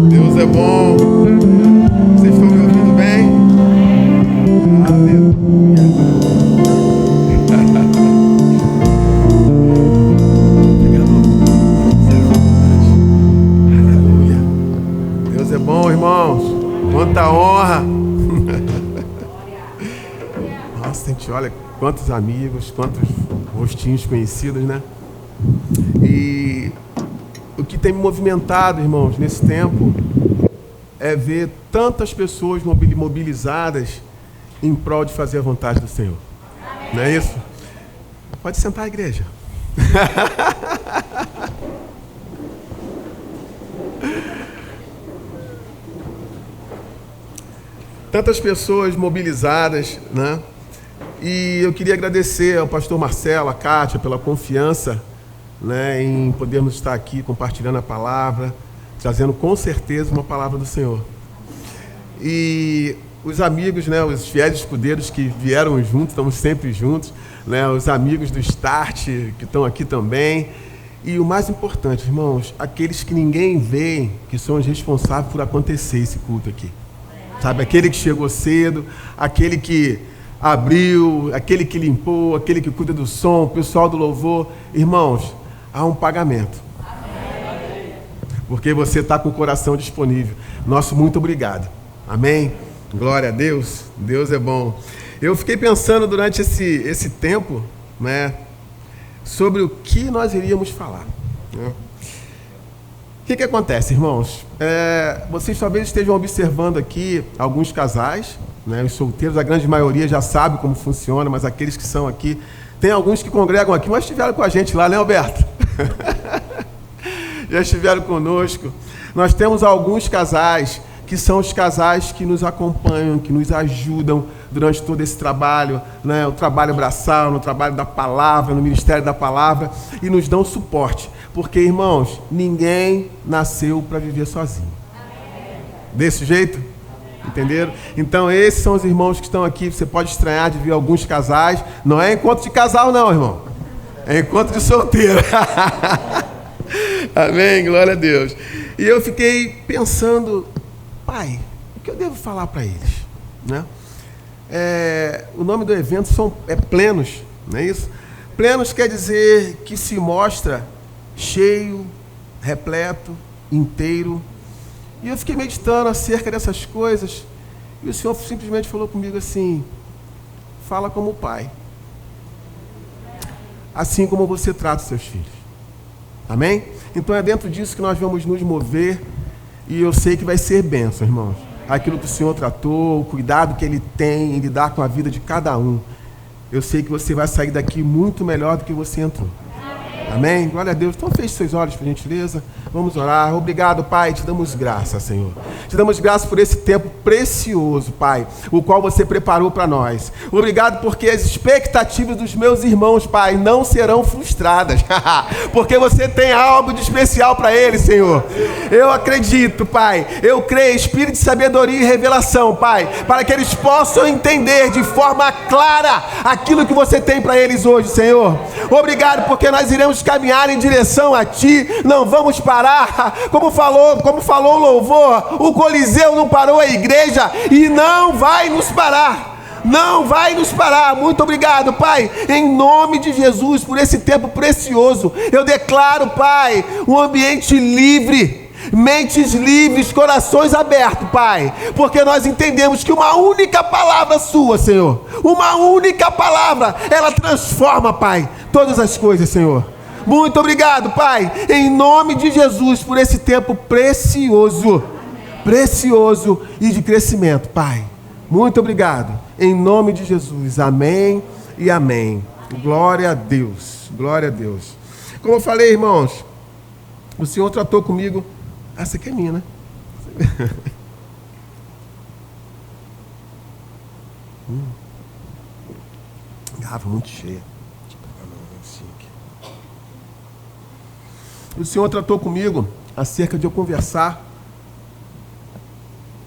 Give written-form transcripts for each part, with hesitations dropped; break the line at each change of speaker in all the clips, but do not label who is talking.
Deus é bom. Vocês estão me ouvindo bem? Aleluia. Aleluia. Deus é bom, irmãos. Quanta honra. Nossa, gente, olha quantos amigos, quantos rostinhos conhecidos, né? E o que tem me movimentado, irmãos, nesse tempo é ver tantas pessoas mobilizadas em prol de fazer a vontade do Senhor. Amém. Não é isso? Pode sentar, igreja. Tantas pessoas mobilizadas, né? E eu queria agradecer ao pastor Marcelo, a Kátia, pela confiança, né, em podermos estar aqui compartilhando a palavra, trazendo com certeza uma palavra do Senhor. E os amigos, né, os fiéis escudeiros que vieram juntos, estamos sempre juntos, né, os amigos do Start que estão aqui também. E o mais importante, irmãos, aqueles que ninguém vê, que são os responsáveis por acontecer esse culto aqui. Sabe, aquele que chegou cedo, aquele que abriu, aquele que limpou, aquele que cuida do som, o pessoal do louvor. Irmãos, há um pagamento. Amém. Porque você está com o coração disponível. Nosso muito obrigado. Amém? Glória a Deus. Deus é bom. Eu fiquei pensando durante esse tempo, né, sobre o que nós iríamos falar, né? O que acontece, irmãos? Vocês talvez estejam observando aqui alguns casais, né, os solteiros, a grande maioria já sabe como funciona, mas aqueles que são aqui, tem alguns que congregam aqui, mas estiveram com a gente lá, né, Alberto? Já estiveram conosco. Nós temos alguns casais que são os casais que nos acompanham, que nos ajudam durante todo esse trabalho, né, o trabalho braçal, no trabalho da palavra, no ministério da palavra, e nos dão suporte. Porque, irmãos, ninguém nasceu para viver sozinho. Desse jeito? Entenderam? Então, esses são os irmãos que estão aqui. Você pode estranhar de ver alguns casais. Não é encontro de casal, não, irmão. É encontro de solteiro. Amém? Glória a Deus. E eu fiquei pensando, pai, o que eu devo falar para eles? Né? O nome do evento é Plenos, não é isso? Plenos quer dizer que se mostra cheio, repleto, inteiro. E eu fiquei meditando acerca dessas coisas, e o Senhor simplesmente falou comigo assim: fala como pai, assim como você trata os seus filhos. Amém? Então é dentro disso que nós vamos nos mover, e eu sei que vai ser bênção, irmãos. Aquilo que o Senhor tratou, o cuidado que Ele tem em lidar com a vida de cada um. Eu sei que você vai sair daqui muito melhor do que você entrou. Amém? Glória a Deus. Então feche seus olhos, por gentileza. Vamos orar. Obrigado, Pai. Te damos graça, Senhor. Te damos graça por esse tempo precioso, Pai, o qual você preparou para nós. Obrigado porque as expectativas dos meus irmãos, Pai, não serão frustradas. Porque você tem algo de especial para eles, Senhor. Eu acredito, Pai. Eu creio, espírito de sabedoria e revelação, Pai, para que eles possam entender de forma clara aquilo que você tem para eles hoje, Senhor. Obrigado porque nós iremos caminhar em direção a Ti, não vamos parar, como falou o louvor, o Coliseu não parou a igreja e não vai nos parar, não vai nos parar. Muito obrigado, Pai, em nome de Jesus, por esse tempo precioso. Eu declaro, Pai, um ambiente livre, mentes livres, corações abertos, Pai, porque nós entendemos que uma única palavra sua, Senhor, uma única palavra, ela transforma, Pai, todas as coisas, Senhor. Muito obrigado, Pai, em nome de Jesus, por esse tempo precioso, precioso e de crescimento, Pai. Muito obrigado, em nome de Jesus, amém e amém. Glória a Deus, glória a Deus. Como eu falei, irmãos, o Senhor tratou comigo. Essa aqui é minha, né? Garrafa muito cheia. O Senhor tratou comigo acerca de eu conversar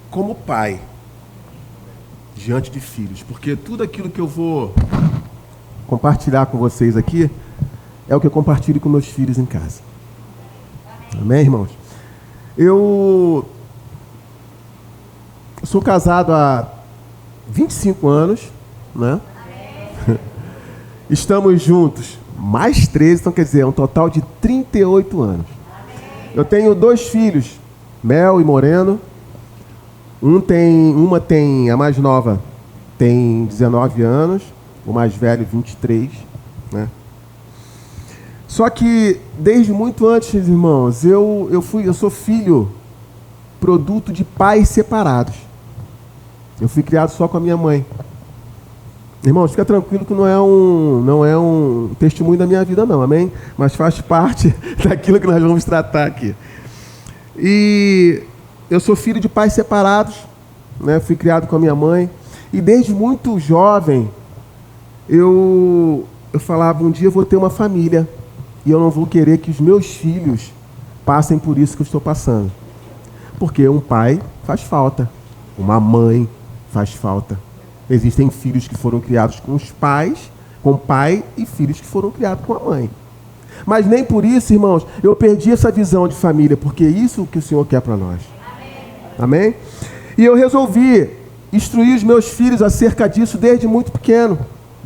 como pai diante de filhos, porque tudo aquilo que eu vou compartilhar com vocês aqui é o que eu compartilho com meus filhos em casa. Amém, irmãos? Eu sou casado há 25 anos, né? Estamos juntos mais 13, então quer dizer, é um total de 38 anos. Eu tenho 2 filhos, Mel e Moreno. A mais nova tem 19 anos, o mais velho 23, né? Só que desde muito antes, irmãos, eu sou filho produto de pais separados. Eu fui criado só com a minha mãe. Irmãos, fica tranquilo que não é um testemunho da minha vida não, amém? Mas faz parte daquilo que nós vamos tratar aqui. E eu sou filho de pais separados, né? Fui criado com a minha mãe. E desde muito jovem, eu falava, um dia eu vou ter uma família. E eu não vou querer que os meus filhos passem por isso que eu estou passando. Porque um pai faz falta, uma mãe faz falta. Existem filhos que foram criados com os pais, com o pai, e filhos que foram criados com a mãe. Mas nem por isso, irmãos, eu perdi essa visão de família, porque é isso que o Senhor quer para nós. Amém? E eu resolvi instruir os meus filhos acerca disso desde muito pequeno,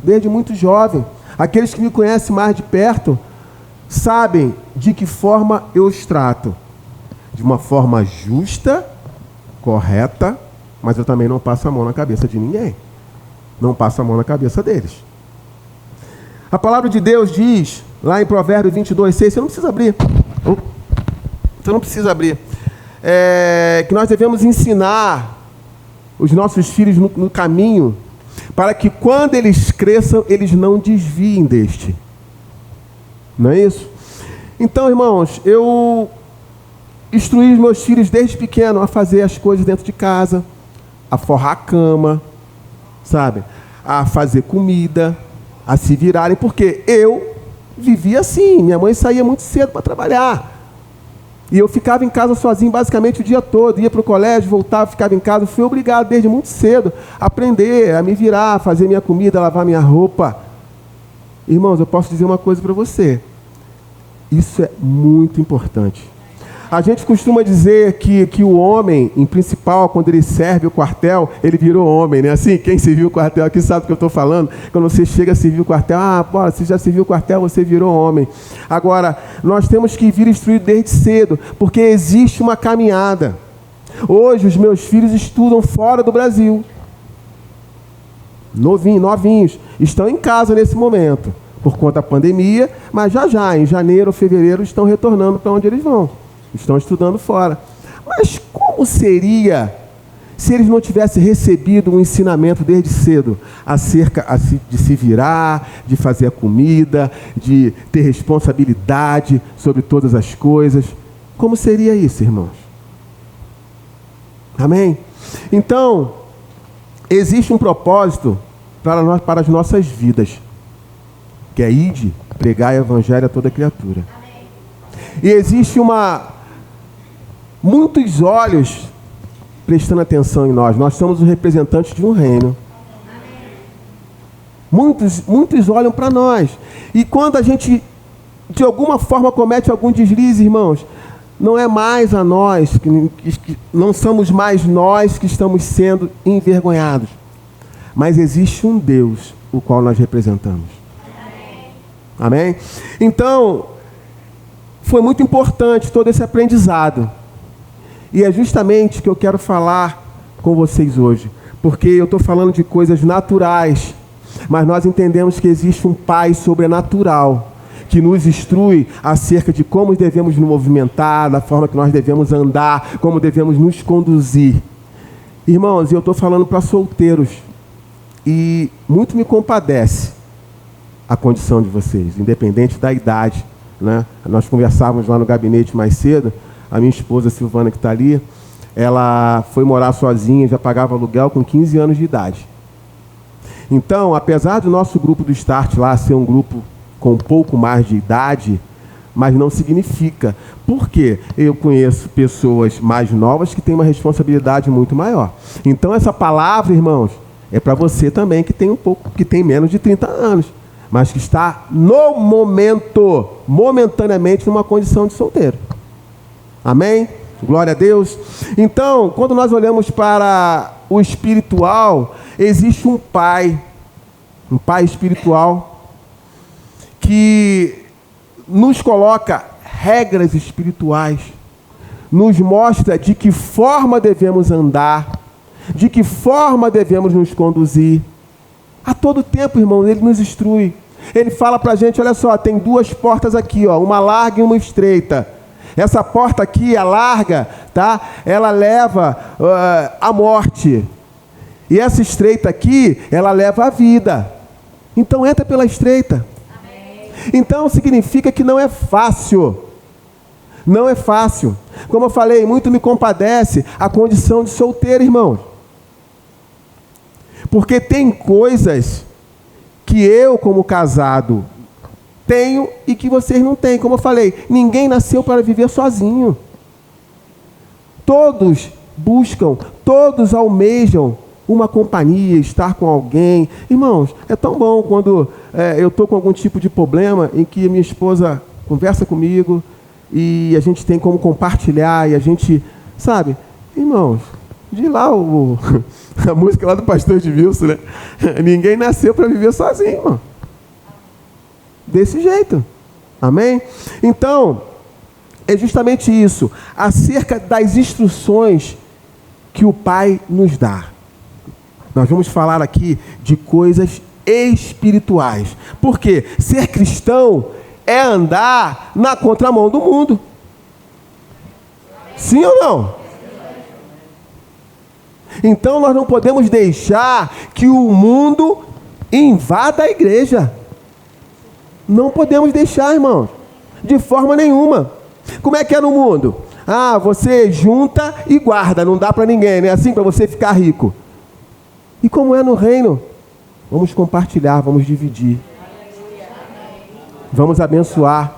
desde muito jovem. Aqueles que me conhecem mais de perto sabem de que forma eu os trato. De uma forma justa, correta, mas eu também não passo a mão na cabeça de ninguém. Não passo a mão na cabeça deles. A palavra de Deus diz, lá em Provérbios 22:6, você não precisa abrir. Você não precisa abrir. Que nós devemos ensinar os nossos filhos no caminho, para que quando eles cresçam, eles não desviem deste. Não é isso? Então, irmãos, eu instruí os meus filhos desde pequeno a fazer as coisas dentro de casa, a forrar a cama, sabe? A fazer comida, a se virarem, porque eu vivia assim. Minha mãe saía muito cedo para trabalhar. E eu ficava em casa sozinho basicamente o dia todo. Ia para o colégio, voltava, ficava em casa. Fui obrigado desde muito cedo a aprender, a me virar, a fazer minha comida, a lavar minha roupa. Irmãos, eu posso dizer uma coisa para você. Isso é muito importante. A gente costuma dizer que o homem, em principal, quando ele serve o quartel, ele virou homem, né? Assim, quem serviu o quartel aqui sabe o que eu estou falando. Quando você chega a servir o quartel, você já serviu o quartel, você virou homem. Agora, nós temos que vir instruído desde cedo, porque existe uma caminhada. Hoje, os meus filhos estudam fora do Brasil. Novinhos. Estão em casa nesse momento, por conta da pandemia, mas já, em janeiro ou fevereiro, estão retornando para onde eles vão. Estão estudando fora. Mas como seria se eles não tivessem recebido um ensinamento desde cedo acerca de se virar, de fazer a comida, de ter responsabilidade sobre todas as coisas? Como seria isso, irmãos? Amém? Então, existe um propósito para as nossas vidas, que é ide, pregar o evangelho a toda criatura. Amém. E existe muitos olhos prestando atenção em nós. Nós somos os representantes de um reino. Muitos olham para nós. E quando a gente, de alguma forma, comete algum deslize, irmãos, não é mais a nós, não somos mais nós que estamos sendo envergonhados. Mas existe um Deus, o qual nós representamos. Amém? Então, foi muito importante todo esse aprendizado. E é justamente o que eu quero falar com vocês hoje. Porque eu estou falando de coisas naturais, mas nós entendemos que existe um Pai sobrenatural que nos instrui acerca de como devemos nos movimentar, da forma que nós devemos andar, como devemos nos conduzir. Irmãos, eu estou falando para solteiros. E muito me compadece a condição de vocês, independente da idade, né? Nós conversávamos lá no gabinete mais cedo. A minha esposa, Silvana, que está ali, ela foi morar sozinha, já pagava aluguel com 15 anos de idade. Então, apesar do nosso grupo do Start lá ser um grupo com um pouco mais de idade, mas não significa. Por quê? Eu conheço pessoas mais novas que têm uma responsabilidade muito maior. Então, essa palavra, irmãos, é para você também que tem menos de 30 anos, mas que está no momento, momentaneamente, numa condição de solteiro. Amém? Glória a Deus. Então, quando nós olhamos para o espiritual, existe um pai espiritual, que nos coloca regras espirituais, nos mostra de que forma devemos andar, de que forma devemos nos conduzir. A todo tempo, irmão, ele nos instrui. Ele fala para a gente, olha só, tem duas portas aqui, ó, uma larga e uma estreita. Essa porta aqui, a larga, tá? Ela leva à morte. E essa estreita aqui, ela leva à vida. Então entra pela estreita. Amém. Então significa que não é fácil. Não é fácil. Como eu falei, muito me compadece a condição de solteiro, irmão. Porque tem coisas que eu, como casado, tenho e que vocês não têm. Como eu falei, ninguém nasceu para viver sozinho. Todos buscam, todos almejam uma companhia, estar com alguém. Irmãos, é tão bom quando eu estou com algum tipo de problema em que minha esposa conversa comigo e a gente tem como compartilhar e a gente, sabe? Irmãos, de lá a música lá do pastor Edmilson, né? Ninguém nasceu para viver sozinho, irmão. Desse jeito. Amém? Então, é justamente isso. Acerca das instruções que o Pai nos dá. Nós vamos falar aqui de coisas espirituais. Porque ser cristão é andar na contramão do mundo. Sim ou não? Então nós não podemos deixar que o mundo invada a igreja. Não podemos deixar, irmãos, de forma nenhuma. Como é que é no mundo? Ah, você junta e guarda, não dá para ninguém, né? Assim, para você ficar rico. E como é no reino? Vamos compartilhar, vamos dividir. Vamos abençoar.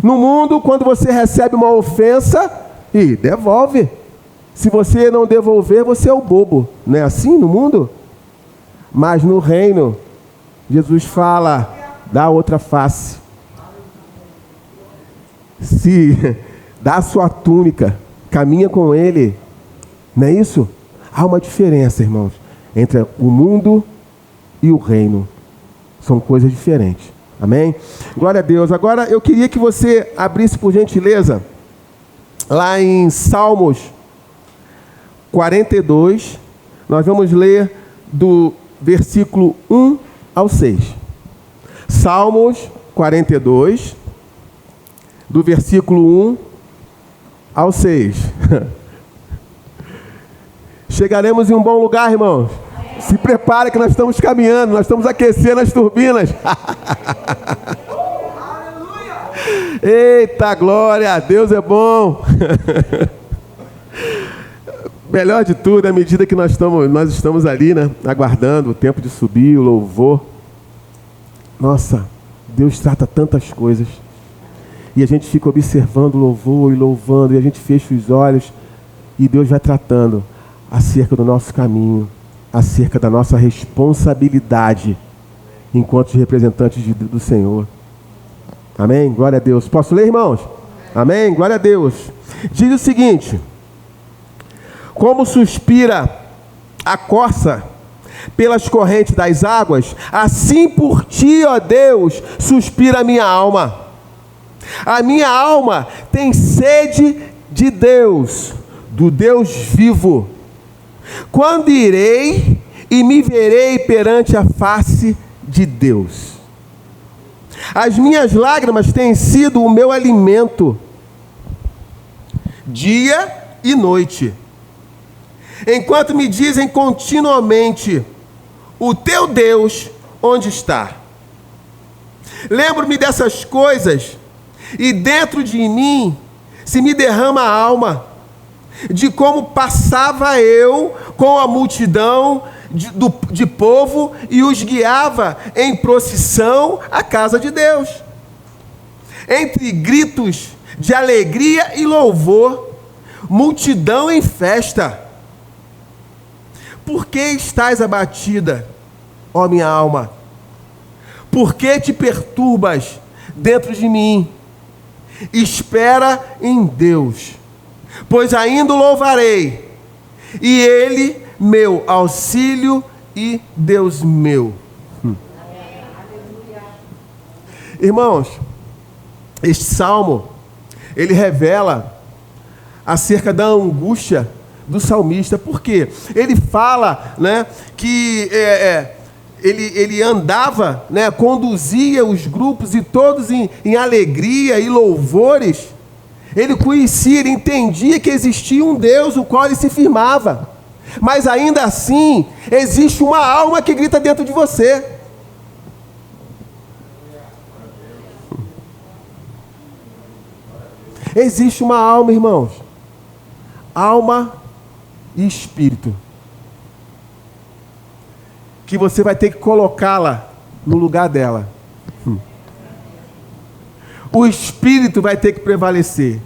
No mundo, quando você recebe uma ofensa, devolve. Se você não devolver, você é o bobo. Não é assim no mundo? Mas no reino, Jesus fala, dá outra face. Se dá a sua túnica, caminha com ele. Não é isso? Há uma diferença, irmãos, entre o mundo e o reino. São coisas diferentes. Amém? Glória a Deus. Agora eu queria que você abrisse, por gentileza, lá em Salmos 42. Nós vamos ler do versículo 1 ao 6. Salmos 42, do versículo 1 ao 6. Chegaremos em um bom lugar, irmãos. Se prepare que nós estamos caminhando, nós estamos aquecendo as turbinas. Eita glória, Deus é bom. Melhor de tudo, à medida que nós estamos ali, né, aguardando o tempo de subir, o louvor. Nossa, Deus trata tantas coisas. E a gente fica observando o louvor e louvando, e a gente fecha os olhos, e Deus vai tratando acerca do nosso caminho, acerca da nossa responsabilidade enquanto representantes do Senhor. Amém? Glória a Deus. Posso ler, irmãos? Amém? Glória a Deus. Diz o seguinte: como suspira a corça pelas correntes das águas, assim por ti, ó Deus, suspira a minha alma. A minha alma tem sede de Deus, do Deus vivo. Quando irei e me verei perante a face de Deus? As minhas lágrimas têm sido o meu alimento, dia e noite, enquanto me dizem continuamente: o teu Deus onde está? Lembro-me dessas coisas, e dentro de mim se me derrama a alma, de como passava eu com a multidão de povo e os guiava em procissão à casa de Deus, entre gritos de alegria e louvor, multidão em festa. Por que estás abatida, ó minha alma? Por que te perturbas dentro de mim? Espera em Deus, pois ainda o louvarei, e Ele, meu auxílio e Deus meu. Irmãos, este salmo, ele revela acerca da angústia do salmista. Por quê? Ele fala, né, que ele andava, né, conduzia os grupos e todos em alegria e louvores. Ele conhecia, ele entendia que existia um Deus o qual ele se firmava. Mas ainda assim, existe uma alma que grita dentro de você. Existe uma alma, irmãos. Alma e espírito. Que você vai ter que colocá-la no lugar dela. O espírito vai ter que prevalecer.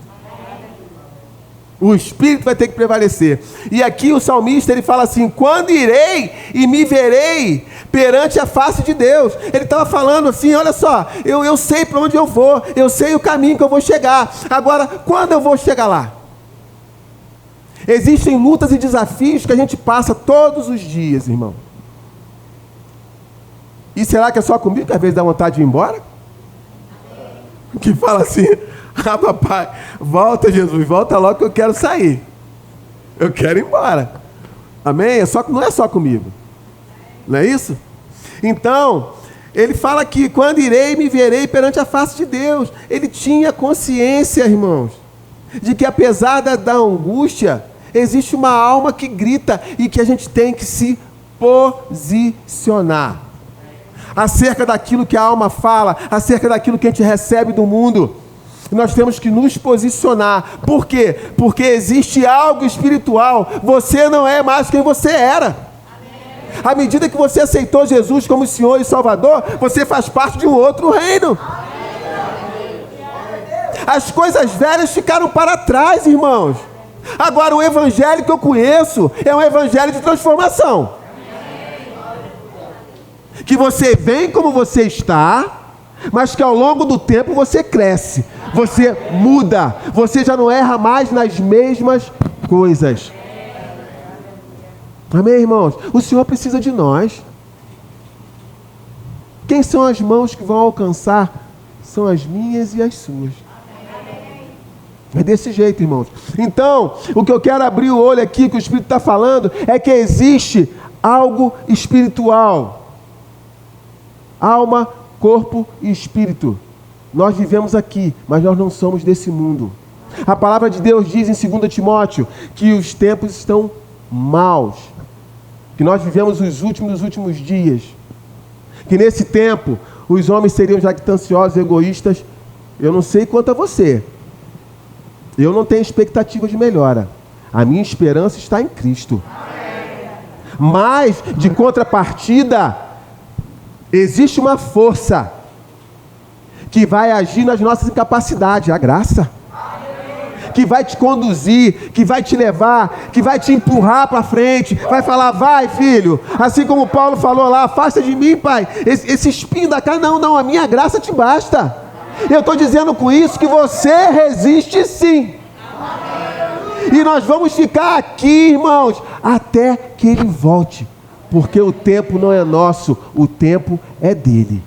O espírito vai ter que prevalecer. E aqui o salmista, ele fala assim: quando irei e me verei perante a face de Deus. Ele estava falando assim: olha só, eu sei para onde eu vou, eu sei o caminho que eu vou chegar. Agora, quando eu vou chegar lá? Existem lutas e desafios que a gente passa todos os dias, irmão. E será que é só comigo que às vezes dá vontade de ir embora? Que fala assim: ah, papai, volta, Jesus, volta logo que eu quero sair. Eu quero ir embora. Amém? Não é só comigo. Não é isso? Então, ele fala que quando irei, me verei perante a face de Deus. Ele tinha consciência, irmãos, de que apesar da angústia, existe uma alma que grita e que a gente tem que se posicionar acerca daquilo que a alma fala, acerca daquilo que a gente recebe do mundo. Nós temos que nos posicionar. Por quê? Porque existe algo espiritual. Você não é mais quem você era. À medida que você aceitou Jesus como Senhor e Salvador, você faz parte de um outro reino. As coisas velhas ficaram para trás, irmãos. Agora o evangelho que eu conheço é um evangelho de transformação. Que você vem como você está, mas que ao longo do tempo você cresce, você muda, você já não erra mais nas mesmas coisas. Amém, irmãos? O Senhor precisa de nós. Quem são as mãos que vão alcançar? São as minhas e as suas. É desse jeito, irmãos. Então, o que eu quero abrir o olho aqui, que o Espírito está falando, é que existe algo espiritual. Alma, corpo e espírito. Nós vivemos aqui, mas nós não somos desse mundo. A palavra de Deus diz em 2 Timóteo que os tempos estão maus, que nós vivemos os últimos dias, que nesse tempo os homens seriam jactanciosos, egoístas. Eu não sei quanto a você, eu não tenho expectativa de melhora. A minha esperança está em Cristo. Mas, de contrapartida, existe uma força que vai agir nas nossas incapacidades, a graça, que vai te conduzir, que vai te levar, que vai te empurrar para frente, vai falar: vai, filho, assim como Paulo falou lá: afasta de mim, pai, esse espinho da cara. Não, a minha graça te basta. Eu estou dizendo com isso que você resiste sim. E nós vamos ficar aqui, irmãos, até que Ele volte, porque o tempo não é nosso, o tempo é dele.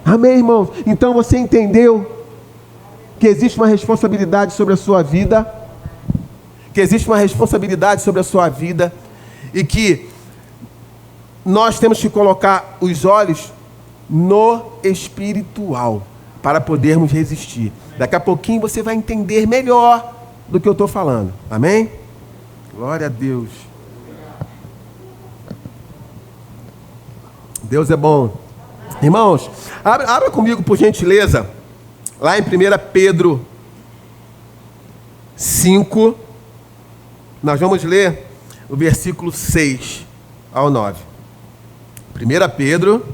Amém, irmãos? Então você entendeu que existe uma responsabilidade sobre a sua vida, que existe uma responsabilidade sobre a sua vida, e que nós temos que colocar os olhos no espiritual para podermos resistir. Daqui a pouquinho você vai entender melhor do que eu estou falando. Amém? Glória a Deus. Deus é bom. Irmãos, abra comigo, por gentileza, lá em 1 Pedro 5, nós vamos ler o versículo 6 ao 9. 1 Pedro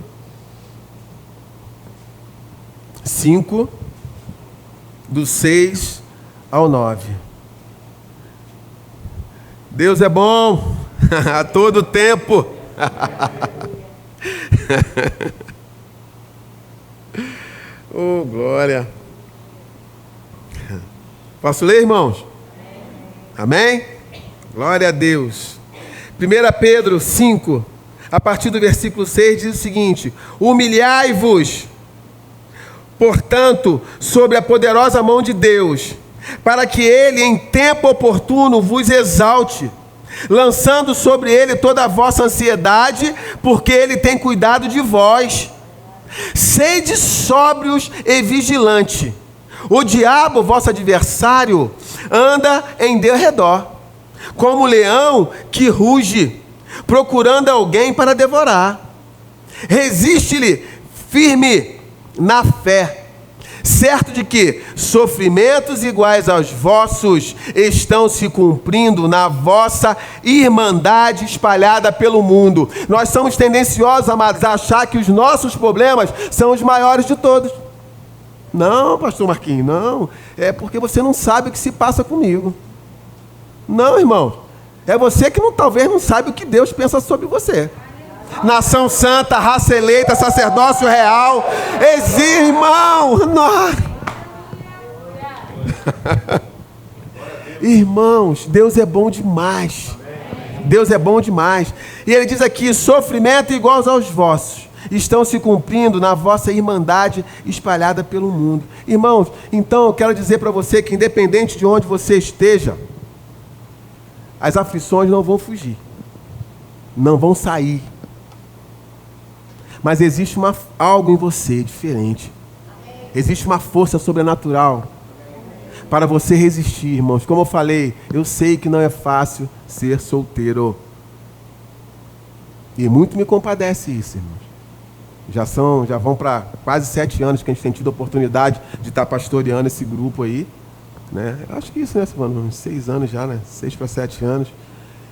5, do 6 ao 9. Deus é bom a todo tempo. Oh, glória. Posso ler, irmãos? Amém? Glória a Deus. 1 Pedro 5, a partir do versículo 6, diz o seguinte: humilhai-vos, portanto, sobre a poderosa mão de Deus, para que ele, em tempo oportuno, vos exalte, lançando sobre ele toda a vossa ansiedade, porque ele tem cuidado de vós. Sede sóbrios e vigilantes. O diabo, vosso adversário, anda em derredor, como leão que ruge, procurando alguém para devorar. Resiste-lhe firme na fé, certo de que sofrimentos iguais aos vossos estão se cumprindo na vossa irmandade espalhada pelo mundo. Nós somos tendenciosos, amados, a achar que os nossos problemas são os maiores de todos. Não, pastor Marquinhos, não. É porque você não sabe o que se passa comigo. Não, irmão. É você que talvez não sabe o que Deus pensa sobre você. Nação santa, raça eleita, sacerdócio real. Irmão, irmãos, Deus é bom demais. Deus é bom demais. E ele diz aqui: sofrimento iguais aos vossos estão se cumprindo na vossa irmandade espalhada pelo mundo. Irmãos, então eu quero dizer para você que independente de onde você esteja, as aflições não vão fugir, não vão sair. Mas existe algo em você diferente. Existe uma força sobrenatural para você resistir, irmãos. Como eu falei, eu sei que não é fácil ser solteiro. E muito me compadece isso, irmãos. Já vão para quase 7 anos que a gente tem tido a oportunidade de estar pastoreando esse grupo aí, né? Eu acho que isso, né, Silvano? Uns 6 anos já, né? 6 para 7 anos.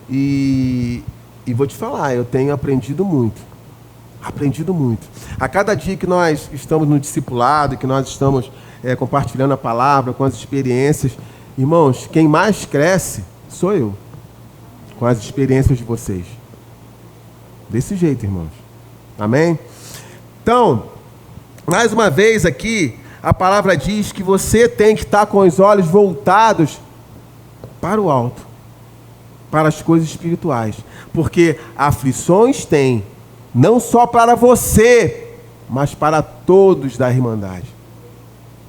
E vou te falar, eu tenho aprendido muito. A cada dia que nós estamos no discipulado, que nós estamos compartilhando a palavra com as experiências, irmãos, quem mais cresce sou eu, com as experiências de vocês. Desse jeito, irmãos. Amém? Então, mais uma vez aqui, a palavra diz que você tem que estar com os olhos voltados para o alto, para as coisas espirituais, porque aflições tem, não só para você, mas para todos da Irmandade.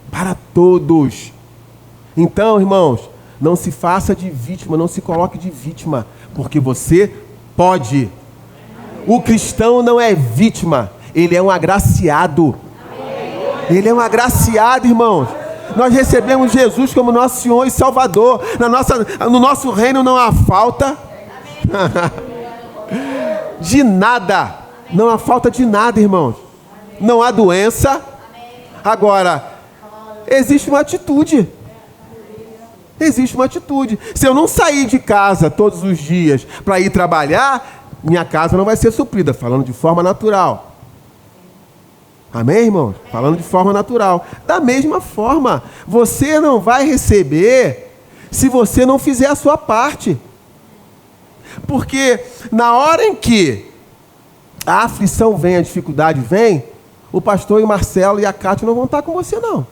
Para todos. Então, irmãos, não se faça de vítima, não se coloque de vítima, porque você pode. O cristão não é vítima, ele é um agraciado. Ele é um agraciado, irmãos. Nós recebemos Jesus como nosso Senhor e Salvador. No nosso reino não há falta de nada. Não há falta de nada, irmãos. Não há doença. Agora, existe uma atitude. Existe uma atitude. Se eu não sair de casa todos os dias para ir trabalhar, minha casa não vai ser suprida, falando de forma natural. Amém, irmãos? Falando de forma natural. Da mesma forma, você não vai receber se você não fizer a sua parte. Porque na hora em que a aflição vem, a dificuldade vem, o pastor e o Marcelo e a Cátia não vão estar com você, não.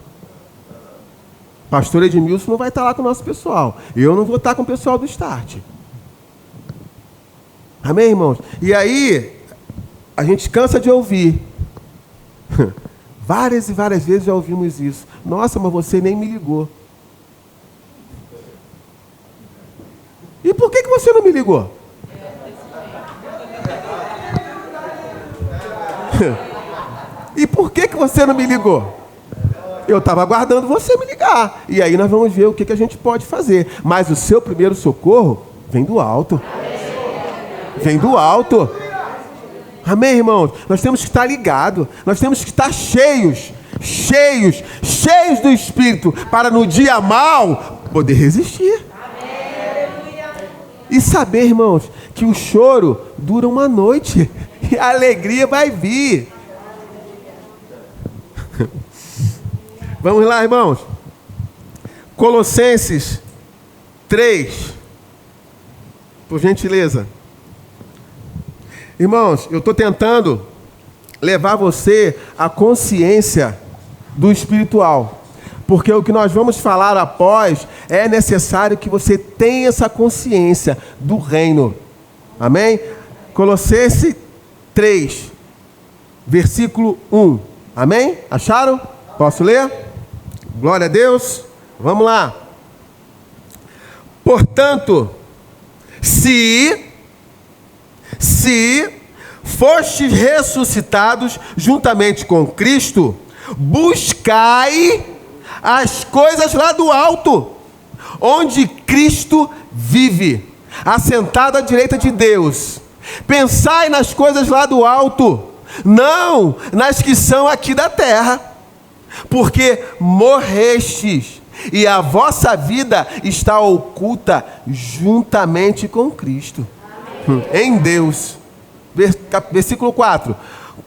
Pastor Edmilson não vai estar lá com o nosso pessoal. Eu não vou estar com o pessoal do Start. Amém, irmãos? E aí, a gente cansa de ouvir. Várias e várias vezes já ouvimos isso. Nossa, mas você nem me ligou. E por que você não me ligou? E por que você não me ligou? Eu estava aguardando você me ligar. E aí nós vamos ver o que a gente pode fazer. Mas o seu primeiro socorro vem do alto. Vem do alto. Amém, irmãos? Nós temos que estar ligados. Nós temos que estar cheios do Espírito, para no dia mau poder resistir. E saber, irmãos, que o choro dura uma noite e a alegria vai vir. Vamos lá, irmãos. Colossenses 3. Por gentileza. Irmãos, eu estou tentando levar você à consciência do espiritual. Porque o que nós vamos falar após é necessário que você tenha essa consciência do reino. Amém? Colossenses 3, versículo 1. Amém? Acharam? Posso ler? Glória a Deus. Vamos lá. Portanto, se fostes ressuscitados juntamente com Cristo, buscai as coisas lá do alto, onde Cristo vive, assentado à direita de Deus. Pensai nas coisas lá do alto, não nas que são aqui da terra, porque morrestes, e a vossa vida está oculta juntamente com Cristo, em Deus. Versículo 4.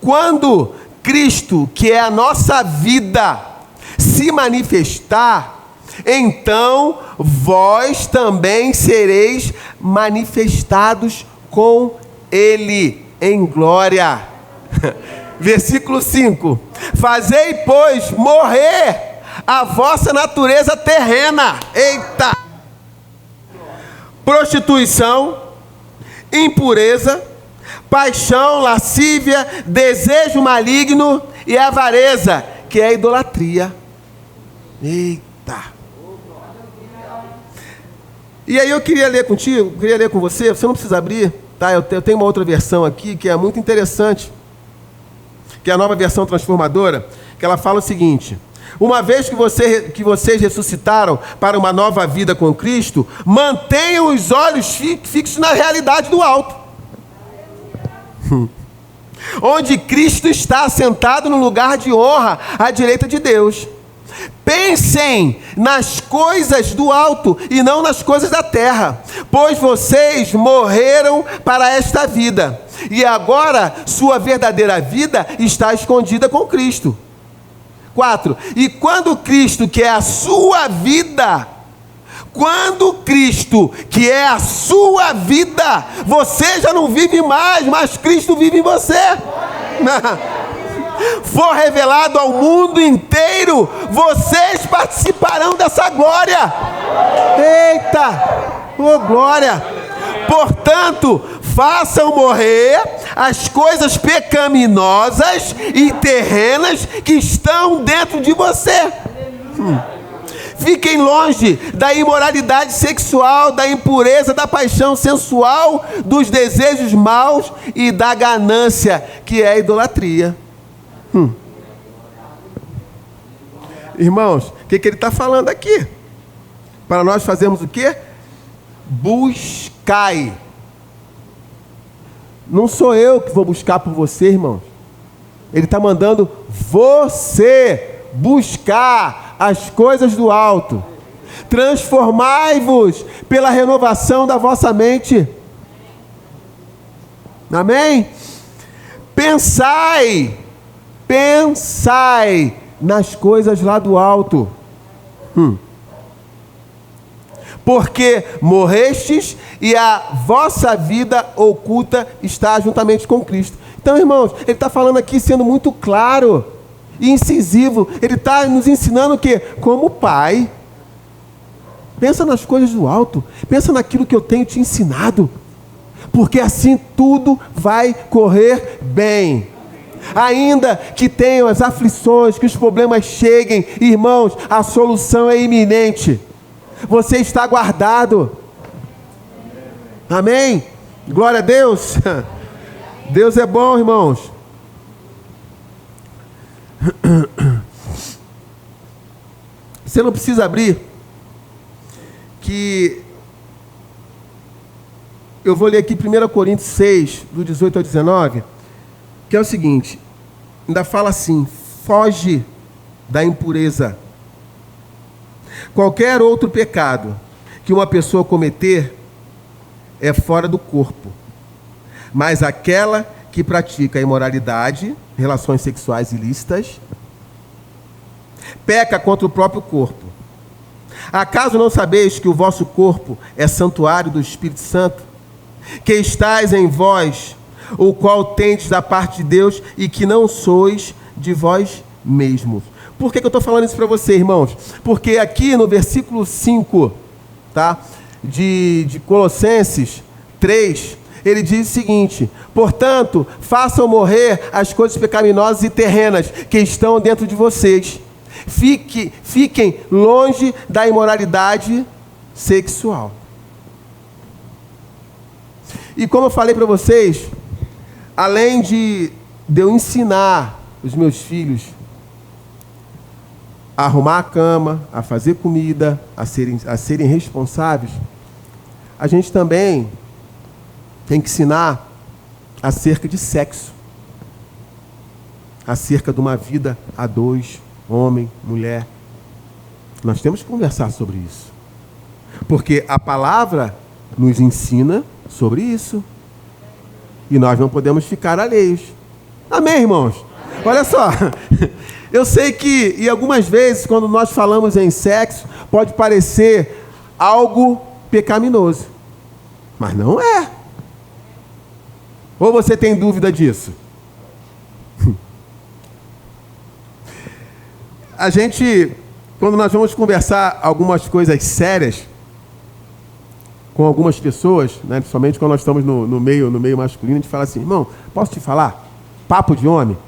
Quando Cristo, que é a nossa vida, se manifestar, então vós também sereis manifestados com Ele em glória. Versículo 5. Fazei, pois, morrer a vossa natureza terrena. Eita! Prostituição, impureza, paixão, lascívia, desejo maligno e avareza, que é a idolatria. Eita! E aí eu queria ler contigo, queria ler com você, você não precisa abrir, tá? Eu tenho uma outra versão aqui que é muito interessante, que é a nova versão transformadora, que ela fala o seguinte: uma vez que vocês ressuscitaram para uma nova vida com Cristo, mantenham os olhos fixos na realidade do alto, onde Cristo está assentado no lugar de honra à direita de Deus. Pensem nas coisas do alto e não nas coisas da terra, pois vocês morreram para esta vida, e agora sua verdadeira vida está escondida com Cristo. 4. E quando Cristo, que é a sua vida, você já não vive mais, mas Cristo vive em você, for revelado ao mundo inteiro, vocês participarão dessa glória. Eita! Oh, glória! Portanto, façam morrer as coisas pecaminosas e terrenas que estão dentro de você. Fiquem longe da imoralidade sexual, da impureza, da paixão sensual, dos desejos maus e da ganância, que é a idolatria. Irmãos, o que ele está falando aqui? Para nós fazermos o quê? Buscai. Não sou eu que vou buscar por você, irmãos. Ele está mandando você buscar as coisas do alto. Transformai-vos pela renovação da vossa mente. Amém? Pensai nas coisas lá do alto. Porque morrestes e a vossa vida oculta está juntamente com Cristo. Então, irmãos, ele está falando aqui sendo muito claro e incisivo. Ele está nos ensinando o quê? Como pai. Pensa nas coisas do alto. Pensa naquilo que eu tenho te ensinado. Porque assim tudo vai correr bem. Ainda que tenham as aflições, que os problemas cheguem, irmãos, a solução é iminente. Você está guardado. Amém? Glória a Deus. Deus é bom, irmãos. Você não precisa abrir, que eu vou ler aqui 1 Coríntios 6, do 18 ao 19, que é o seguinte, ainda fala assim: foge da impureza. Qualquer outro pecado que uma pessoa cometer é fora do corpo, mas aquela que pratica a imoralidade, relações sexuais ilícitas, peca contra o próprio corpo. Acaso não sabeis que o vosso corpo é santuário do Espírito Santo, que estais em vós, o qual tendes da parte de Deus, e que não sois de vós mesmos, Por que eu estou falando isso para você, irmãos? Porque aqui no versículo 5, tá? de Colossenses 3, ele diz o seguinte: portanto, façam morrer as coisas pecaminosas e terrenas que estão dentro de vocês. Fiquem longe da imoralidade sexual. E como eu falei para vocês, além de eu ensinar os meus filhos a arrumar a cama, a fazer comida, a serem responsáveis, a gente também tem que ensinar acerca de sexo, acerca de uma vida a dois, homem, mulher. Nós temos que conversar sobre isso, porque a palavra nos ensina sobre isso, e nós não podemos ficar alheios. Amém, irmãos? Olha só, eu sei que, e algumas vezes, quando nós falamos em sexo, pode parecer algo pecaminoso, mas não é. Ou você tem dúvida disso? A gente, quando nós vamos conversar algumas coisas sérias com algumas pessoas, né, principalmente quando nós estamos no meio masculino, a gente fala assim: irmão, posso te falar? Papo de homem.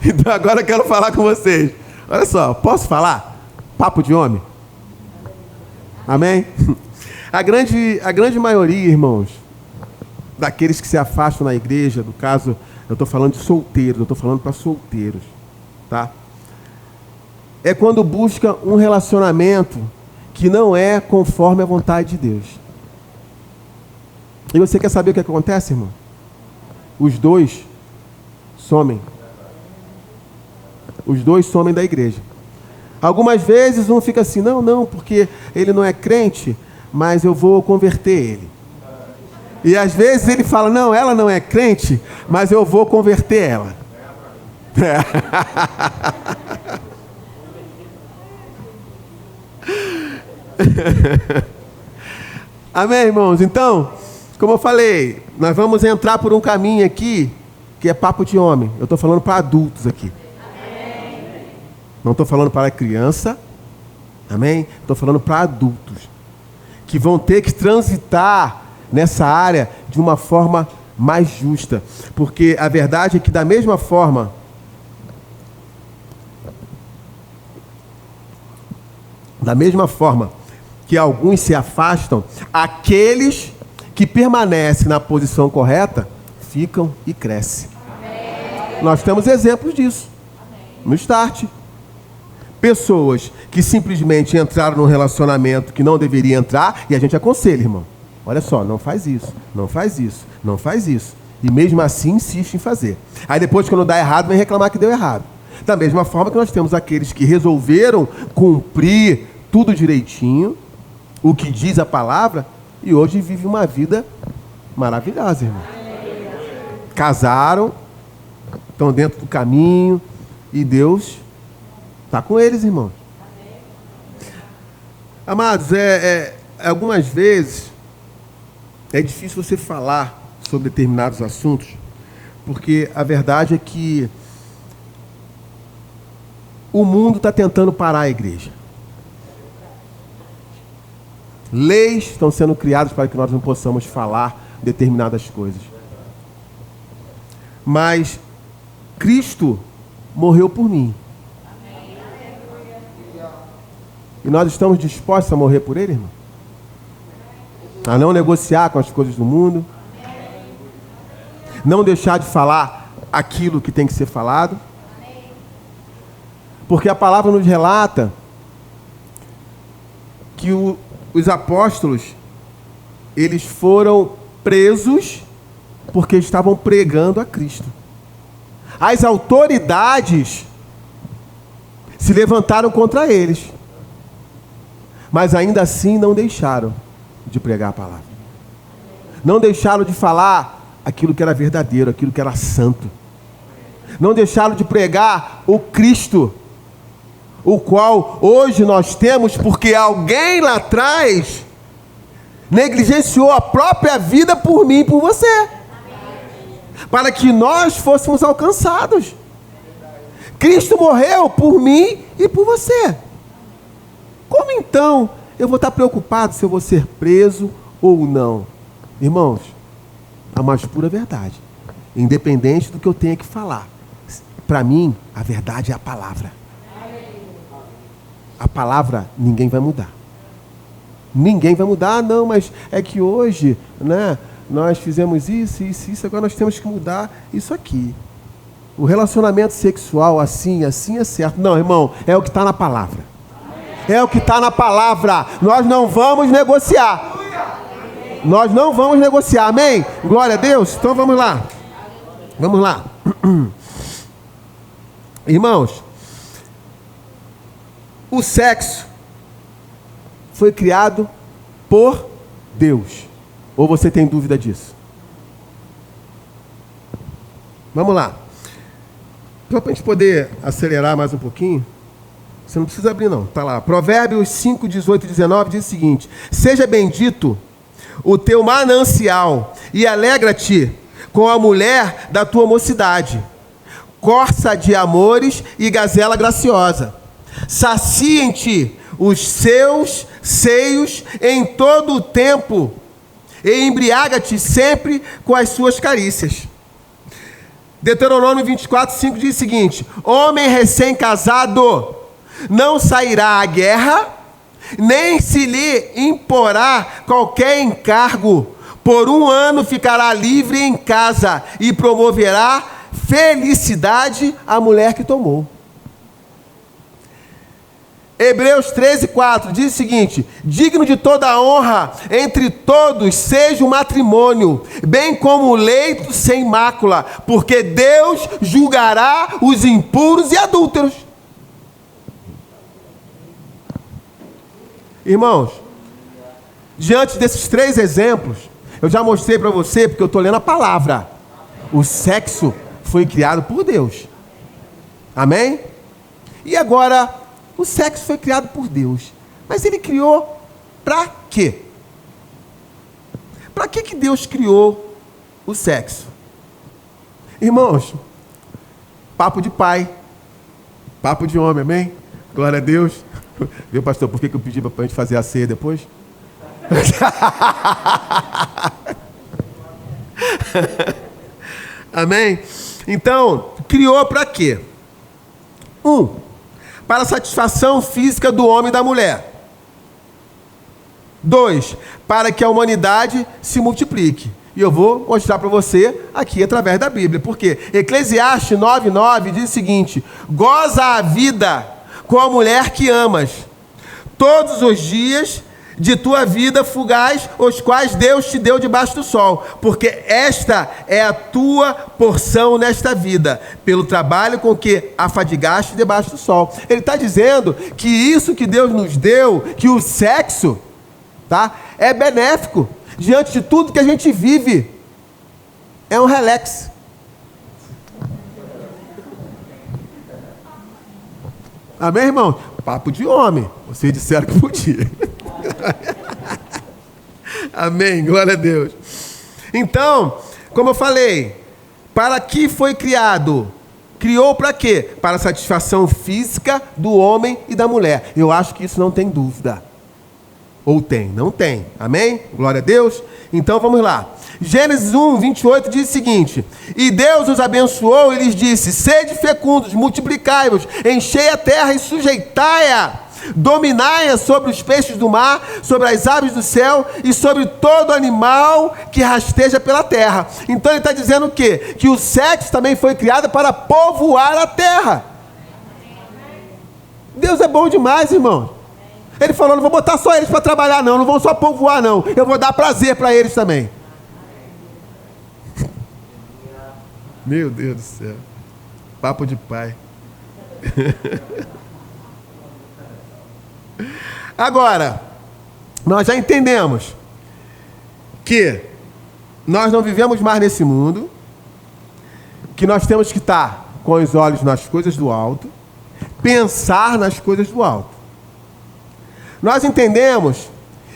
Então agora eu quero falar com vocês. Olha só, posso falar? Papo de homem. Amém? A grande maioria, irmãos, daqueles que se afastam na igreja, no caso, eu estou falando de solteiros, eu estou falando para solteiros, tá? É quando busca um relacionamento que não é conforme a vontade de Deus. E você quer saber o que acontece, irmão? Os dois somem. Os dois somem da igreja. Algumas vezes um fica assim: não, porque ele não é crente, mas eu vou converter ele. E às vezes ele fala: não, ela não é crente, mas eu vou converter ela. Amém, irmãos? Então, como eu falei, nós vamos entrar por um caminho aqui que é papo de homem. Eu estou falando para adultos aqui. Não estou falando para criança. Amém? Estou falando para adultos que vão ter que transitar nessa área de uma forma mais justa. Porque a verdade é que da mesma forma que alguns se afastam, aqueles que permanecem na posição correta ficam e crescem. Amém. Nós temos exemplos disso. Amém. No Start. Pessoas que simplesmente entraram num relacionamento que não deveria entrar, e a gente aconselha, irmão: olha só, não faz isso, não faz isso, não faz isso. E mesmo assim insiste em fazer. Aí depois, quando dá errado, vem reclamar que deu errado. Da mesma forma que nós temos aqueles que resolveram cumprir tudo direitinho, o que diz a palavra, e hoje vivem uma vida maravilhosa, irmão. Casaram, estão dentro do caminho, e Deus está com eles, irmão. Amados, algumas vezes é difícil você falar sobre determinados assuntos, porque a verdade é que o mundo está tentando parar a igreja. Leis estão sendo criadas para que nós não possamos falar determinadas coisas. Mas Cristo morreu por mim. E nós estamos dispostos a morrer por Ele, irmão? A não negociar com as coisas do mundo. Não deixar de falar aquilo que tem que ser falado. Porque a palavra nos relata que os apóstolos, eles foram presos porque estavam pregando a Cristo. As autoridades se levantaram contra eles, mas ainda assim não deixaram de pregar a palavra. Não deixaram de falar aquilo que era verdadeiro, aquilo que era santo. Não deixaram de pregar o Cristo, o qual hoje nós temos, porque alguém lá atrás negligenciou a própria vida por mim e por você. para que nós fôssemos alcançados. Cristo morreu por mim e por você. Como então eu vou estar preocupado se eu vou ser preso ou não? Irmãos, a mais pura verdade, independente do que eu tenha que falar, para mim, a verdade é a palavra. A palavra ninguém vai mudar. Ninguém vai mudar, não, mas é que hoje, né, nós fizemos isso, agora nós temos que mudar isso aqui. O relacionamento sexual assim é certo. Não, irmão, é o que está na palavra. É o que está na palavra. Nós não vamos negociar. Nós não vamos negociar, amém? Glória a Deus. Então vamos lá. Vamos lá. Irmãos, o sexo foi criado por Deus. Ou você tem dúvida disso? Vamos lá. Só para a gente poder acelerar mais um pouquinho. Você não precisa abrir não, está lá. Provérbios 5, 18 e 19 diz o seguinte: seja bendito o teu manancial e alegra-te com a mulher da tua mocidade, corça de amores e gazela graciosa. Saciem-te os seus seios em todo o tempo e embriaga-te sempre com as suas carícias. Deuteronômio 24, 5 diz o seguinte: homem recém-casado não sairá à guerra, nem se lhe imporá qualquer encargo. Por 1 ano ficará livre em casa e promoverá felicidade à mulher que tomou. Hebreus 13, 4 diz o seguinte: digno de toda a honra entre todos seja o matrimônio, bem como o leito sem mácula, porque Deus julgará os impuros e adúlteros. Irmãos, diante desses 3 exemplos, eu já mostrei para você, porque eu estou lendo a palavra. O sexo foi criado por Deus. Amém? E agora, o sexo foi criado por Deus. Mas ele criou para quê? Para que Deus criou o sexo? Irmãos, papo de pai, papo de homem, amém? Glória a Deus. Viu, pastor, por que eu pedi para a gente fazer a ceia depois? Amém? Então, criou para quê? 1, para a satisfação física do homem e da mulher. 2, para que a humanidade se multiplique. E eu vou mostrar para você aqui através da Bíblia. Por quê? Eclesiastes 9:9 diz o seguinte: goza a vida com a mulher que amas, todos os dias de tua vida fugaz, os quais Deus te deu debaixo do sol, porque esta é a tua porção nesta vida, pelo trabalho com que afadigaste debaixo do sol. Ele está dizendo que isso que Deus nos deu, que o sexo, tá, é benéfico, diante de tudo que a gente vive, é um relax. Amém, irmão? Papo de homem. Vocês disseram que podia. Amém, glória a Deus. Então, como eu falei, para que foi criado? Criou para quê? Para a satisfação física do homem e da mulher. Eu acho que isso não tem dúvida. Ou tem? Não tem. Amém? Glória a Deus. Então vamos lá. Gênesis 1, 28 diz o seguinte: e Deus os abençoou e lhes disse: sede fecundos, multiplicai-vos, enchei a terra e sujeitai-a, dominai-a sobre os peixes do mar, sobre as aves do céu e sobre todo animal que rasteja pela terra. Então ele está dizendo o quê? Que o sexo também foi criado para povoar a terra. Deus é bom demais, irmão. Ele falou: não vou botar só eles para trabalhar não vão só povoar não, eu vou dar prazer para eles também. Meu Deus do céu, papo de pai. Agora, nós já entendemos que nós não vivemos mais nesse mundo, que nós temos que estar com os olhos nas coisas do alto, pensar nas coisas do alto. Nós entendemos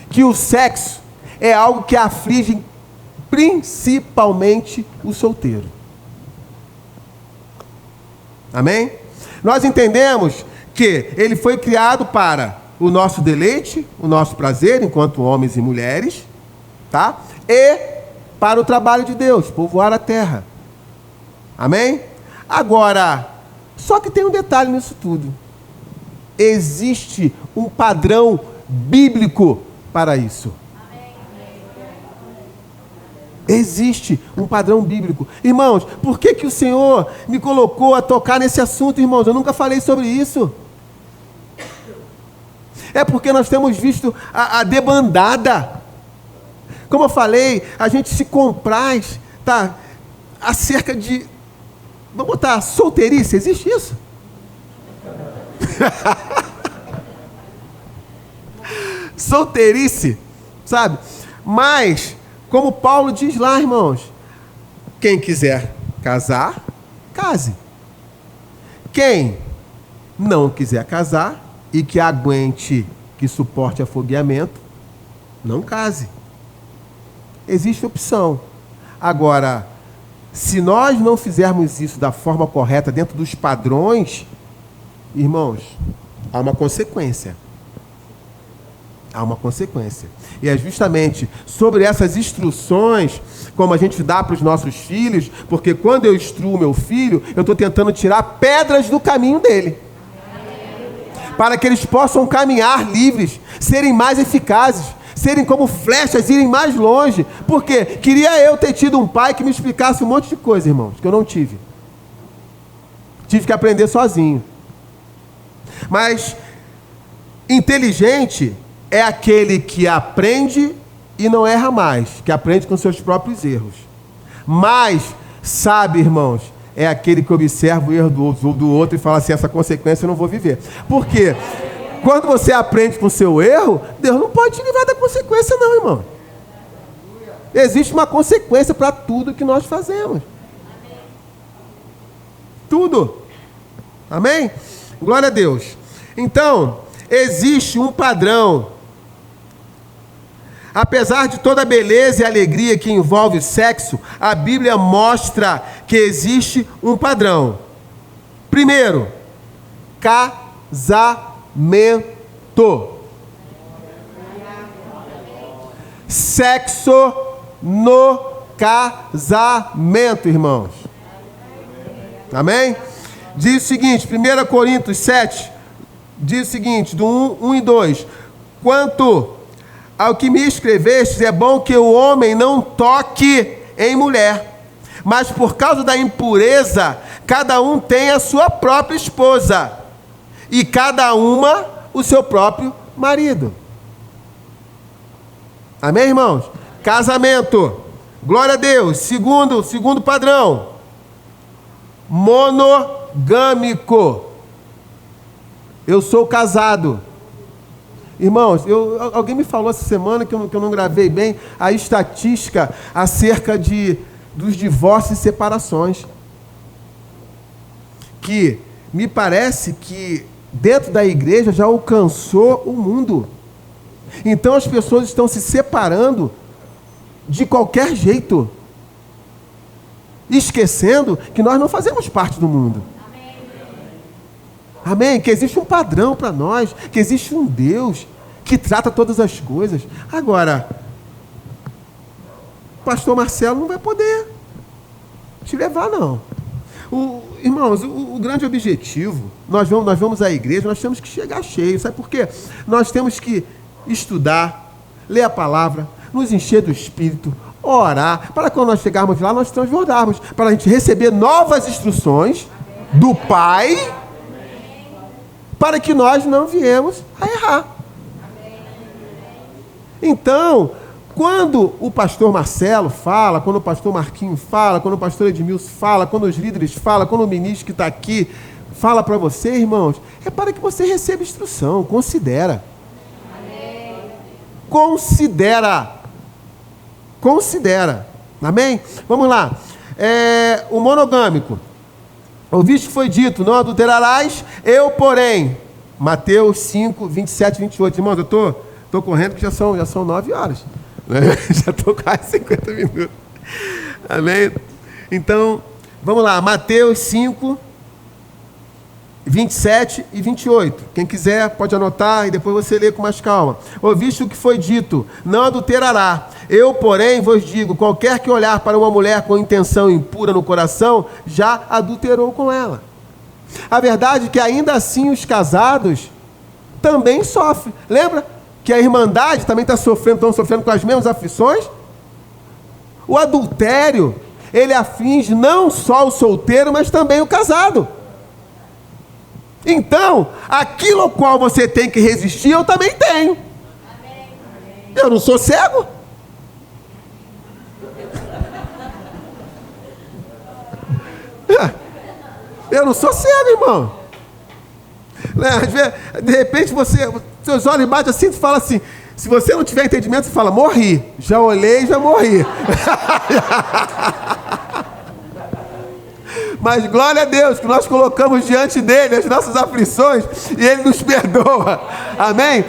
que o sexo é algo que aflige principalmente o solteiro. Amém? Nós entendemos que ele foi criado para o nosso deleite, o nosso prazer, enquanto homens e mulheres, tá? E para o trabalho de Deus, povoar a terra. Amém? Agora, só que tem um detalhe nisso tudo. Existe um padrão bíblico para isso. Existe um padrão bíblico. Irmãos, por que o Senhor me colocou a tocar nesse assunto, irmãos? Eu nunca falei sobre isso. É porque nós temos visto a debandada. Como eu falei, a gente se compraz, tá? Acerca de, vamos botar, solteirice, existe isso? Solteirice, sabe? Mas, como Paulo diz lá, irmãos, quem quiser casar, case. Quem não quiser casar e que aguente, que suporte afogueamento, não case. Existe opção. Agora, se nós não fizermos isso da forma correta, dentro dos padrões, irmãos, há uma consequência. Há uma consequência. E é justamente sobre essas instruções, como a gente dá para os nossos filhos, porque quando eu instruo meu filho, eu estou tentando tirar pedras do caminho dele. Para que eles possam caminhar livres, serem mais eficazes, serem como flechas, irem mais longe. Porque queria eu ter tido um pai que me explicasse um monte de coisa, irmãos, que eu não tive. Tive que aprender sozinho. Mas inteligente é aquele que aprende e não erra mais, que aprende com seus próprios erros. Mas sabe, irmãos, é aquele que observa o erro do outro e fala assim, essa consequência eu não vou viver. Por quê? Quando você aprende com o seu erro, Deus não pode te livrar da consequência não, irmão. Existe uma consequência para tudo que nós fazemos. Tudo. Amém? Glória a Deus. Então, existe um padrão. Apesar de toda a beleza e alegria que envolve o sexo, a Bíblia mostra que existe um padrão. Primeiro, casamento. Sexo no casamento, irmãos. Amém? Diz o seguinte, 1 Coríntios 7, diz o seguinte, do 1 e 2. Quanto ao que me escrevestes, é bom que o homem não toque em mulher, mas por causa da impureza, cada um tem a sua própria esposa, e cada uma o seu próprio marido. Amém, irmãos? Casamento. Glória a Deus. Segundo padrão. Monogâmico. Eu sou casado. Irmãos, alguém me falou essa semana que eu não gravei bem a estatística acerca dos divórcios e separações. Que me parece que dentro da igreja já alcançou o mundo. Então as pessoas estão se separando de qualquer jeito, esquecendo que nós não fazemos parte do mundo. Amém? Que existe um padrão para nós, que existe um Deus que trata todas as coisas. Agora, o pastor Marcelo não vai poder te levar, não. Irmãos, o grande objetivo, nós vamos à igreja, nós temos que chegar cheio. Sabe por quê? Nós temos que estudar, ler a palavra, nos encher do Espírito, orar, para quando nós chegarmos lá, nós transbordarmos, para a gente receber novas instruções do Pai, para que nós não viemos a errar. Então, quando o pastor Marcelo fala, quando o pastor Marquinhos fala, quando o pastor Edmilson fala, quando os líderes falam, quando o ministro que está aqui fala para você, irmãos, é para que você receba instrução, considera. Considera. Amém? Vamos lá. O monogâmico. Ouviste que foi dito, não adulterarás, eu, porém. Mateus 5, 27, 28. Irmãos, eu estou correndo que já são 9 horas. Já estou quase 50 minutos. Amém? Então, vamos lá. Mateus 5, 27 e 28. Quem quiser pode anotar e depois você lê com mais calma. Ouviste o que foi dito: não adulterará. Eu, porém, vos digo: qualquer que olhar para uma mulher com intenção impura no coração, já adulterou com ela. A verdade é que ainda assim os casados também sofrem. Lembra que a irmandade também estão sofrendo com as mesmas aflições? O adultério, ele aflige não só o solteiro, mas também o casado. Então, aquilo ao qual você tem que resistir, eu também tenho. Eu não sou cego. Eu não sou cego, irmão. De repente seus olhos batem assim e fala assim: se você não tiver entendimento, você fala: morri. Já olhei, já morri. Mas glória a Deus que nós colocamos diante dele as nossas aflições e ele nos perdoa. Amém?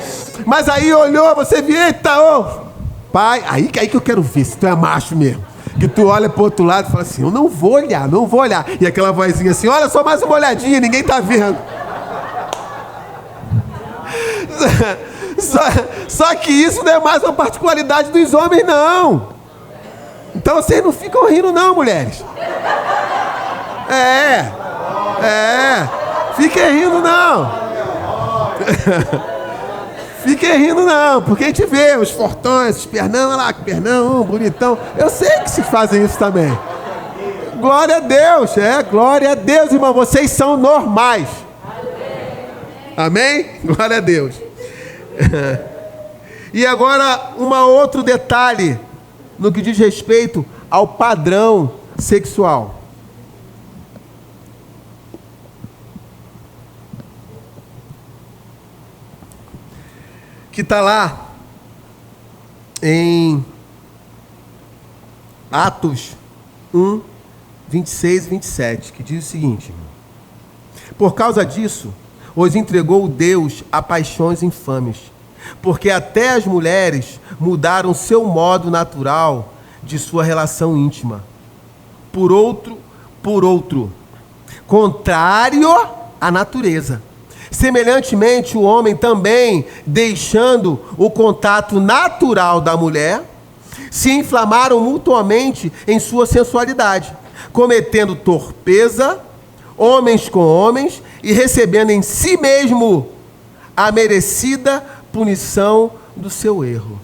Mas aí olhou, você viu, eita, pai, aí que eu quero ver se tu é macho mesmo. Que tu olha pro outro lado e fala assim: eu não vou olhar. E aquela vozinha assim: olha só mais uma olhadinha, ninguém tá vendo. Só que isso não é mais uma particularidade dos homens, não. Então vocês não ficam rindo não, mulheres. Fiquem rindo não. Fiquem rindo não, porque a gente vê os fortões, esses pernão, olha lá, que pernão, bonitão. Eu sei que se fazem isso também. Glória a Deus, glória a Deus, irmão, vocês são normais. Amém? Glória a Deus. E agora, outro detalhe no que diz respeito ao padrão sexual. Que está lá em Atos 1, 26 e 27, que diz o seguinte: por causa disso, os entregou Deus a paixões infames, porque até as mulheres mudaram seu modo natural de sua relação íntima, por outro, contrário à natureza. Semelhantemente, o homem também, deixando o contato natural da mulher, se inflamaram mutuamente em sua sensualidade, cometendo torpeza, homens com homens, e recebendo em si mesmo a merecida punição do seu erro.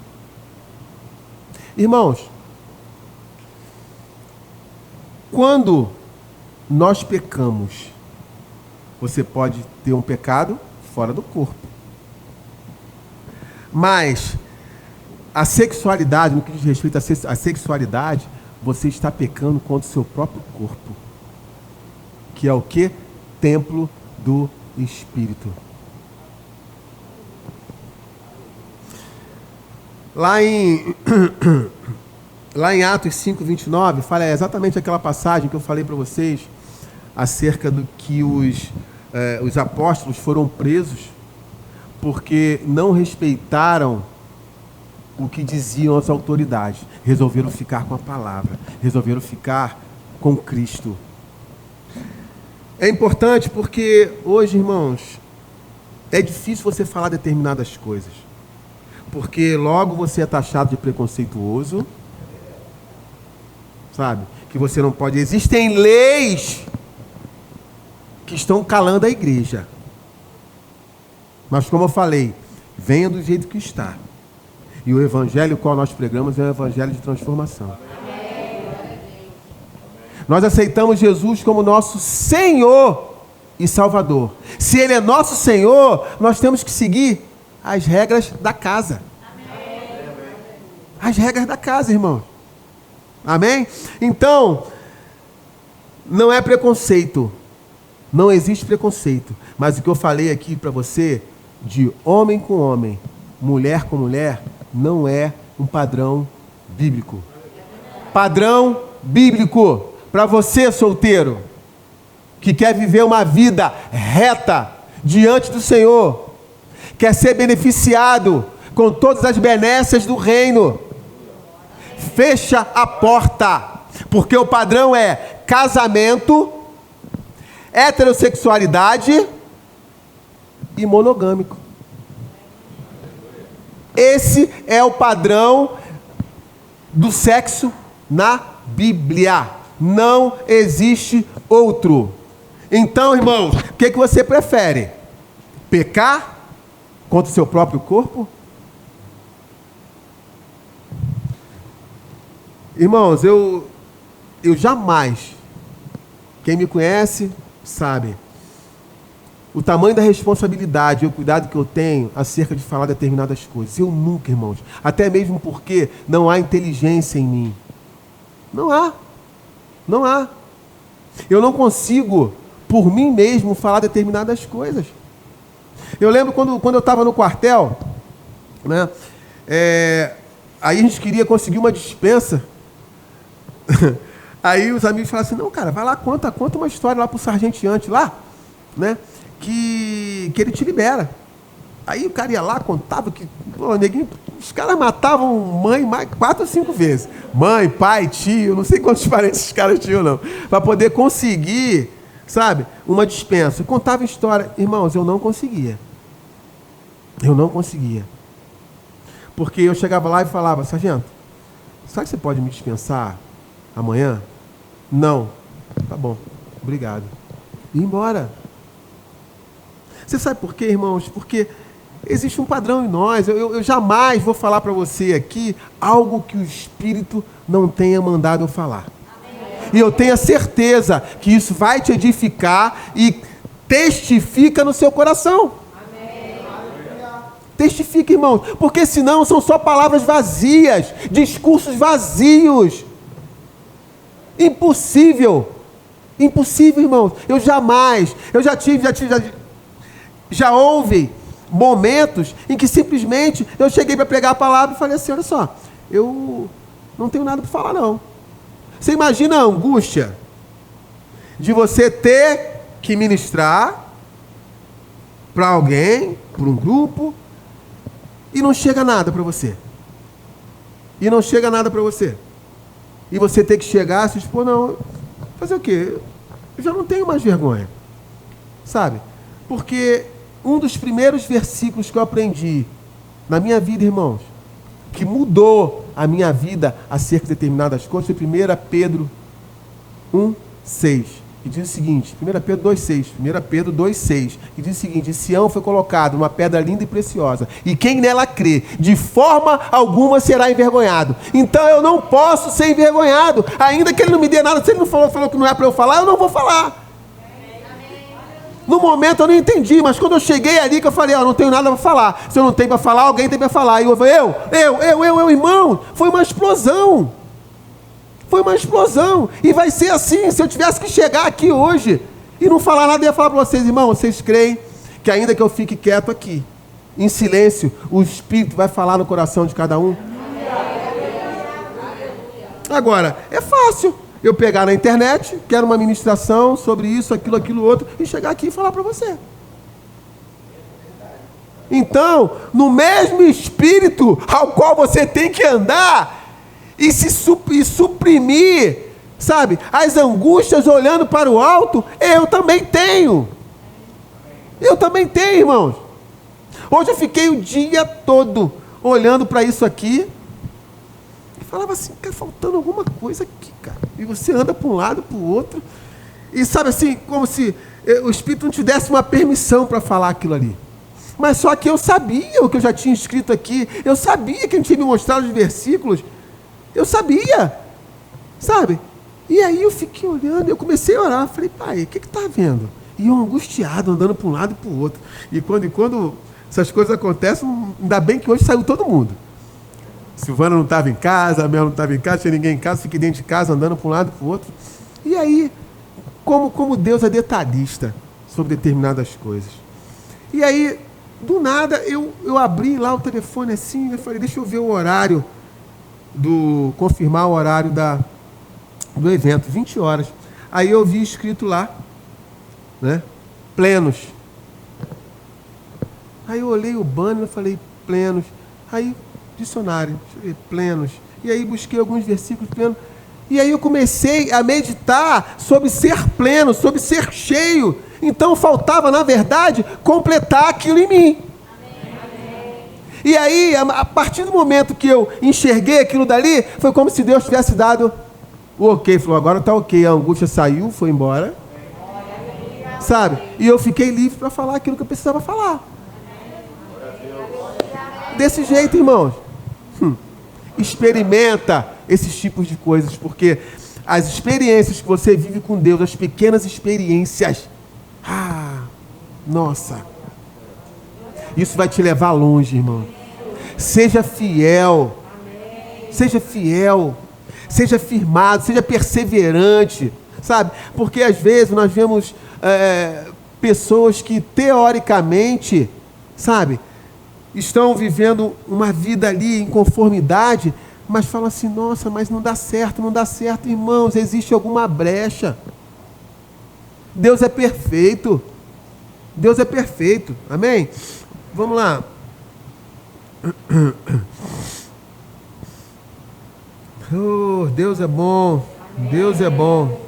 Irmãos, quando nós pecamos, você pode ter um pecado fora do corpo. Mas a sexualidade, no que diz respeito à sexualidade, você está pecando contra o seu próprio corpo. Que é o quê? Templo do Espírito. Lá em Atos 5, 29, fala exatamente aquela passagem que eu falei para vocês, acerca do que os apóstolos foram presos porque não respeitaram o que diziam as autoridades. Resolveram ficar com a palavra, resolveram ficar com Cristo. É importante porque hoje, irmãos, é difícil você falar determinadas coisas, porque logo você é taxado de preconceituoso, sabe? Que você não pode. Existem leis que estão calando a igreja. Mas como eu falei, venha do jeito que está. E o evangelho qual nós pregamos é um evangelho de transformação. Nós aceitamos Jesus como nosso Senhor e Salvador. Se Ele é nosso Senhor, nós temos que seguir as regras da casa. As regras da casa, irmão. Amém? Então, não é preconceito. Não existe preconceito. Mas o que eu falei aqui para você, de homem com homem, mulher com mulher, não é um padrão bíblico. Padrão bíblico. Para você, solteiro, que quer viver uma vida reta diante do Senhor, quer ser beneficiado com todas as benécias do reino, fecha a porta, porque o padrão é casamento, heterossexualidade e monogâmico. Esse é o padrão do sexo na Bíblia. Não existe outro. Então, irmãos, o que você prefere? Pecar contra o seu próprio corpo? Irmãos, eu jamais, quem me conhece sabe o tamanho da responsabilidade e o cuidado que eu tenho acerca de falar determinadas coisas. Eu nunca, irmãos, até mesmo porque não há inteligência em mim. Não há. Não há. Eu não consigo, por mim mesmo, falar determinadas coisas. Eu lembro quando eu estava no quartel, né? Aí a gente queria conseguir uma dispensa. Aí os amigos falaram assim, não, cara, vai lá, conta uma história lá pro sargenteante lá, né? Que ele te libera. Aí o cara ia lá, contava que neguinho, os caras matavam mãe mais 4 ou 5 vezes. Mãe, pai, tio, não sei quantos parentes esses caras tinham não. Para poder conseguir, sabe, uma dispensa. Eu contava história. Irmãos, eu não conseguia. Eu não conseguia. Porque eu chegava lá e falava, sargento, sabe que você pode me dispensar amanhã? Não. Tá bom, obrigado. E ir embora. Você sabe por quê, irmãos? Porque existe um padrão em nós. Eu jamais vou falar para você aqui algo que o Espírito não tenha mandado eu falar. Amém. E eu tenho a certeza que isso vai te edificar e testifica no seu coração. Amém. Testifica, irmãos. Porque senão são só palavras vazias, discursos vazios. Impossível. Impossível, irmãos. Já houve momentos em que simplesmente eu cheguei para pregar a palavra e falei assim, olha só, eu não tenho nada para falar não. Você imagina a angústia de você ter que ministrar para alguém, para um grupo, e não chega nada para você. E não chega nada para você. E você ter que chegar e se dispor, não, fazer o quê? Eu já não tenho mais vergonha. Sabe? Porque um dos primeiros versículos que eu aprendi na minha vida, irmãos, que mudou a minha vida acerca de determinadas coisas, foi 1 Pedro 1:6, que diz o seguinte, 1 Pedro 2:6, que diz o seguinte, Sião foi colocado uma pedra linda e preciosa, e quem nela crê, de forma alguma será envergonhado. Então eu não posso ser envergonhado, ainda que ele não me dê nada, se ele não falou que não é para eu falar, eu não vou falar. No momento eu não entendi, mas quando eu cheguei ali que eu falei, não tenho nada para falar. Se eu não tenho para falar, alguém tem para falar. E eu falei, irmão, foi uma explosão. Foi uma explosão. E vai ser assim, se eu tivesse que chegar aqui hoje e não falar nada, eu ia falar para vocês, irmão, vocês creem que ainda que eu fique quieto aqui, em silêncio, o Espírito vai falar no coração de cada um? Agora, é fácil eu pegar na internet, quero uma ministração sobre isso, aquilo, outro, e chegar aqui e falar para você. Então, no mesmo espírito ao qual você tem que andar e suprimir, sabe, as angústias olhando para o alto, eu também tenho. Eu também tenho, irmãos. Hoje eu fiquei o dia todo olhando para isso aqui, falava assim, cara, faltando alguma coisa aqui, cara. E você anda para um lado, para o outro. E sabe assim, como se o Espírito não te desse uma permissão para falar aquilo ali. Mas só que eu sabia o que eu já tinha escrito aqui. Eu sabia que ele tinha me mostrado os versículos. Eu sabia. Sabe? E aí eu fiquei olhando, eu comecei a orar. Falei, pai, o que está vendo? E eu angustiado, andando para um lado e para o outro. E quando essas coisas acontecem, ainda bem que hoje saiu todo mundo. Silvana não estava em casa, a Mel não estava em casa, tinha ninguém em casa, fiquei dentro de casa, andando para um lado e para o outro. E aí, como Deus é detalhista sobre determinadas coisas. E aí, do nada, eu abri lá o telefone assim, eu falei, deixa eu ver o horário, confirmar o horário do evento, 20 horas. Aí eu vi escrito lá, né, plenos. Aí eu olhei o banner e falei, plenos. Aí, dicionário, plenos. E aí busquei alguns versículos plenos. E aí eu comecei a meditar sobre ser pleno, sobre ser cheio. Então faltava, na verdade, completar aquilo em mim. E aí, a partir do momento que eu enxerguei aquilo dali, foi como se Deus tivesse dado o ok. Falou, agora está ok. A angústia saiu, foi embora. Sabe? E eu fiquei livre para falar aquilo que eu precisava falar. Desse jeito, irmãos. Experimenta esses tipos de coisas, porque as experiências que você vive com Deus, as pequenas experiências, nossa, isso vai te levar longe, irmão. Seja fiel, seja fiel, seja firmado, seja perseverante, sabe? Porque às vezes nós vemos pessoas que teoricamente, sabe, estão vivendo uma vida ali em conformidade, mas falam assim, nossa, mas não dá certo, irmãos, existe alguma brecha. Deus é perfeito. Deus é perfeito. Amém? Vamos lá. Oh, Deus é bom. Deus é bom.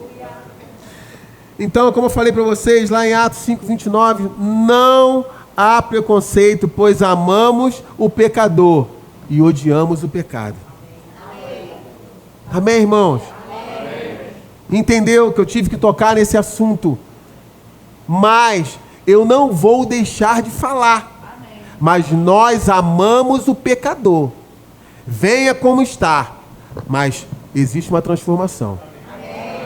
Então, como eu falei para vocês, lá em Atos 5:29, não há preconceito, pois amamos o pecador e odiamos o pecado. Amém, irmãos? Amém. Entendeu que eu tive que tocar nesse assunto? Mas eu não vou deixar de falar. Amém. Mas nós amamos o pecador. Venha como está. Mas existe uma transformação. Amém.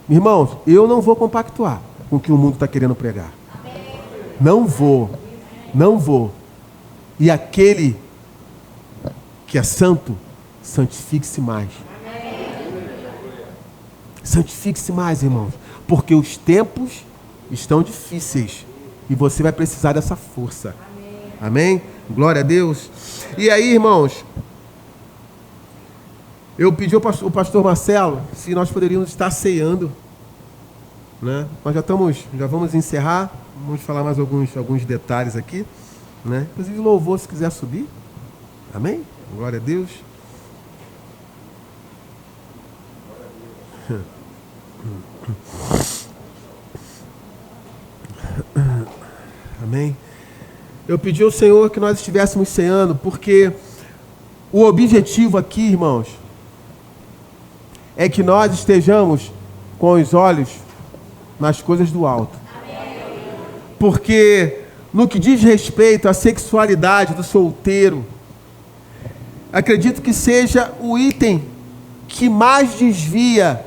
Irmãos, eu não vou compactuar com o que o mundo está querendo pregar. Amém. Não vou. Não vou. E aquele que é santo, santifique-se mais. Santifique-se mais, irmãos. Porque os tempos estão difíceis. E você vai precisar dessa força. Amém? Glória a Deus. E aí, irmãos, eu pedi ao pastor Marcelo se nós poderíamos estar ceando. Né? Nós já vamos encerrar. Vamos falar mais alguns detalhes aqui. Né? Inclusive, louvor, se quiser subir. Amém? Glória a Deus. Amém. Eu pedi ao Senhor que nós estivéssemos ceando, porque o objetivo aqui, irmãos, é que nós estejamos com os olhos nas coisas do alto. Porque no que diz respeito à sexualidade do solteiro, acredito que seja o item que mais desvia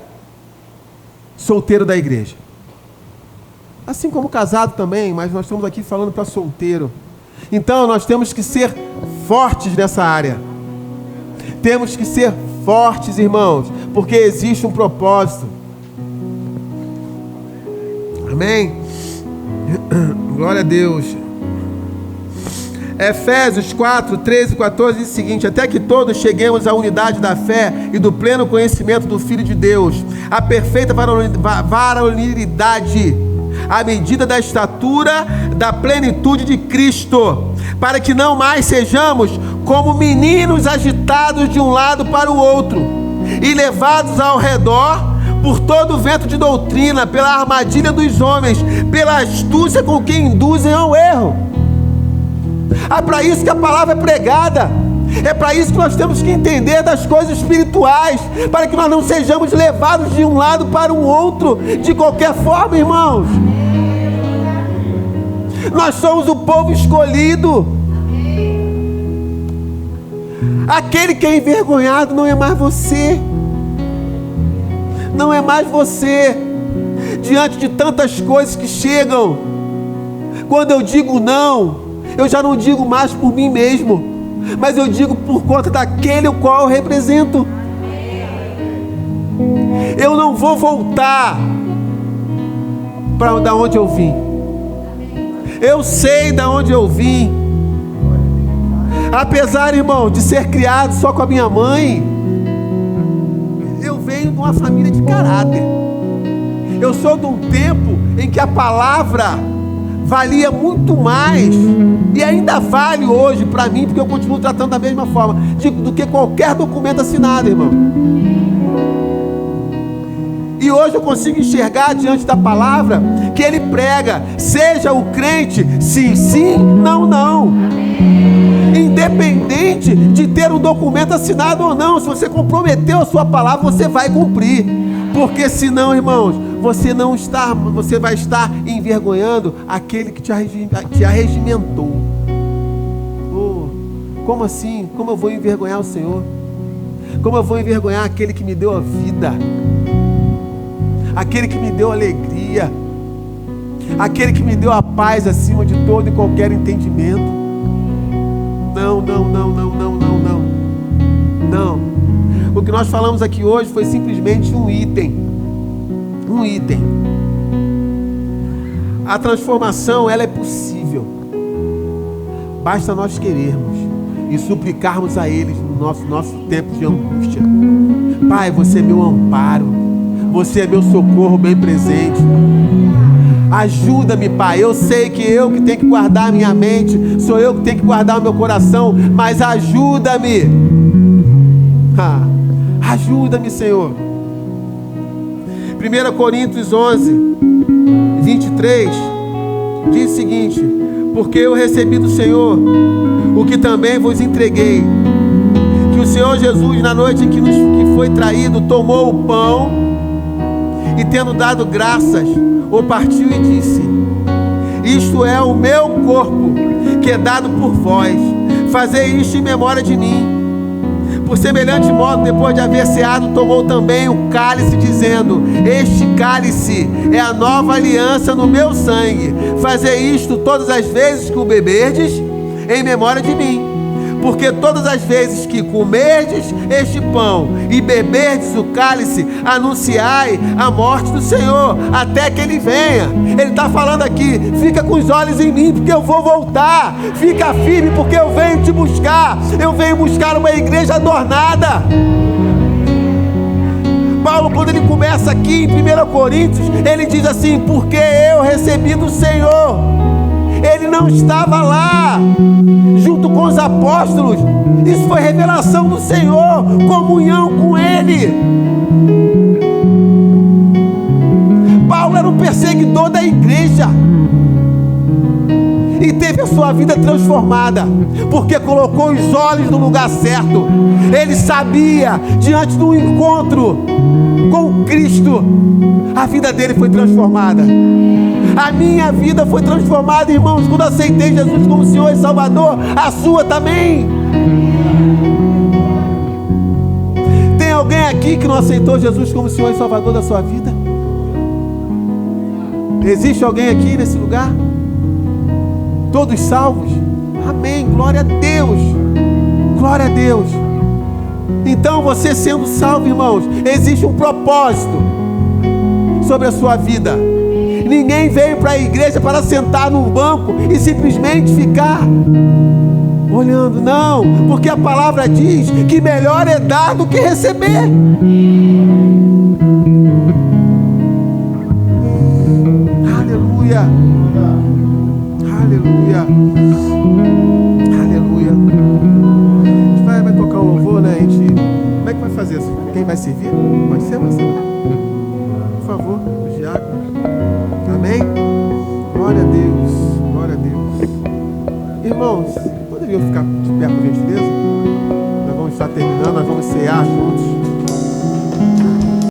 solteiro da igreja. Assim como casado também, mas nós estamos aqui falando para solteiro. Então nós temos que ser fortes nessa área. Temos que ser fortes, irmãos, porque existe um propósito. Amém? Glória a Deus. Efésios 4, 13 e 14 diz o seguinte: até que todos cheguemos à unidade da fé e do pleno conhecimento do Filho de Deus, a perfeita varonilidade, à medida da estatura da plenitude de Cristo, para que não mais sejamos como meninos agitados de um lado para o outro e levados ao redor por todo o vento de doutrina, pela armadilha dos homens, pela astúcia com que induzem ao erro. É para isso que a palavra é pregada. É para isso que nós temos que entender das coisas espirituais, para que nós não sejamos levados de um lado para o outro de qualquer forma, irmãos. Nós somos o povo escolhido. Aquele que é envergonhado não é mais você. Não é mais você. Diante de tantas coisas que chegam, quando eu digo não, eu já não digo mais por mim mesmo, mas eu digo por conta daquele o qual eu represento. Eu não vou voltar para da onde eu vim. Eu sei da onde eu vim. Apesar, irmão, de ser criado só com a minha mãe, eu venho de uma família de caráter. Eu sou de um tempo em que a palavra valia muito mais, e ainda vale hoje para mim, porque eu continuo tratando da mesma forma do que qualquer documento assinado, irmão. E hoje eu consigo enxergar diante da palavra que ele prega: seja o crente sim, sim, não, não. Independente de ter um documento assinado ou não, se você comprometeu a sua palavra, você vai cumprir. Porque senão, irmãos, você vai estar envergonhando aquele que te arregimentou. Oh, como assim? Como eu vou envergonhar o Senhor? Como eu vou envergonhar aquele que me deu a vida? Aquele que me deu alegria? Aquele que me deu a paz acima de todo e qualquer entendimento? Não, não, não, não, não, não, não. Não. O que nós falamos aqui hoje foi simplesmente um item. Um item. A transformação, ela é possível. Basta nós querermos e suplicarmos a Ele no nosso tempo de angústia. Pai, você é meu amparo. Você é meu socorro bem presente. Ajuda-me, Pai. Eu sei que eu que tenho que guardar a minha mente, sou eu que tenho que guardar o meu coração, mas ajuda-me. Ajuda-me, Senhor. 1 Coríntios 11, 23 diz o seguinte: porque eu recebi do Senhor o que também vos entreguei, que o Senhor Jesus, na noite em que foi traído, tomou o pão e, tendo dado graças, o partiu e disse: isto é o meu corpo, que é dado por vós. Fazei isto em memória de mim. Por semelhante modo, depois de haver ceado, tomou também o cálice, dizendo: este cálice é a nova aliança no meu sangue. Fazei isto todas as vezes que o beberdes, em memória de mim. Porque todas as vezes que comerdes este pão e beberdes o cálice, anunciai a morte do Senhor, até que Ele venha. Ele está falando aqui: fica com os olhos em mim, porque eu vou voltar. Fica firme, porque eu venho te buscar. Eu venho buscar uma igreja adornada. Paulo, quando ele começa aqui em 1 Coríntios, ele diz assim: porque eu recebi do Senhor. Ele não estava lá junto com os apóstolos. Isso foi revelação do Senhor, comunhão com Ele. Paulo era um perseguidor da igreja e teve a sua vida transformada, porque colocou os olhos no lugar certo. Ele sabia, diante do encontro com Cristo, a vida dele foi transformada. A minha vida foi transformada, irmãos, quando aceitei Jesus como Senhor e Salvador. A sua também. Tem alguém aqui que não aceitou Jesus como Senhor e Salvador da sua vida? Existe alguém aqui nesse lugar? Todos salvos? Amém, glória a Deus. Glória a Deus. Então, você sendo salvo, irmãos, existe um propósito sobre a sua vida. Ninguém veio para a igreja para sentar num banco e simplesmente ficar olhando. Não, porque a palavra diz que melhor é dar do que receber. Aleluia. Aleluia. Aleluia. A gente vai tocar um louvor, né? Como é que vai fazer isso? Quem vai servir? Pode ser, Marcelo? Por favor, o diácono. Amém? Glória a Deus. Glória a Deus. Irmãos, poderiam ficar de pé, por gentileza? Nós vamos estar terminando, nós vamos cear juntos.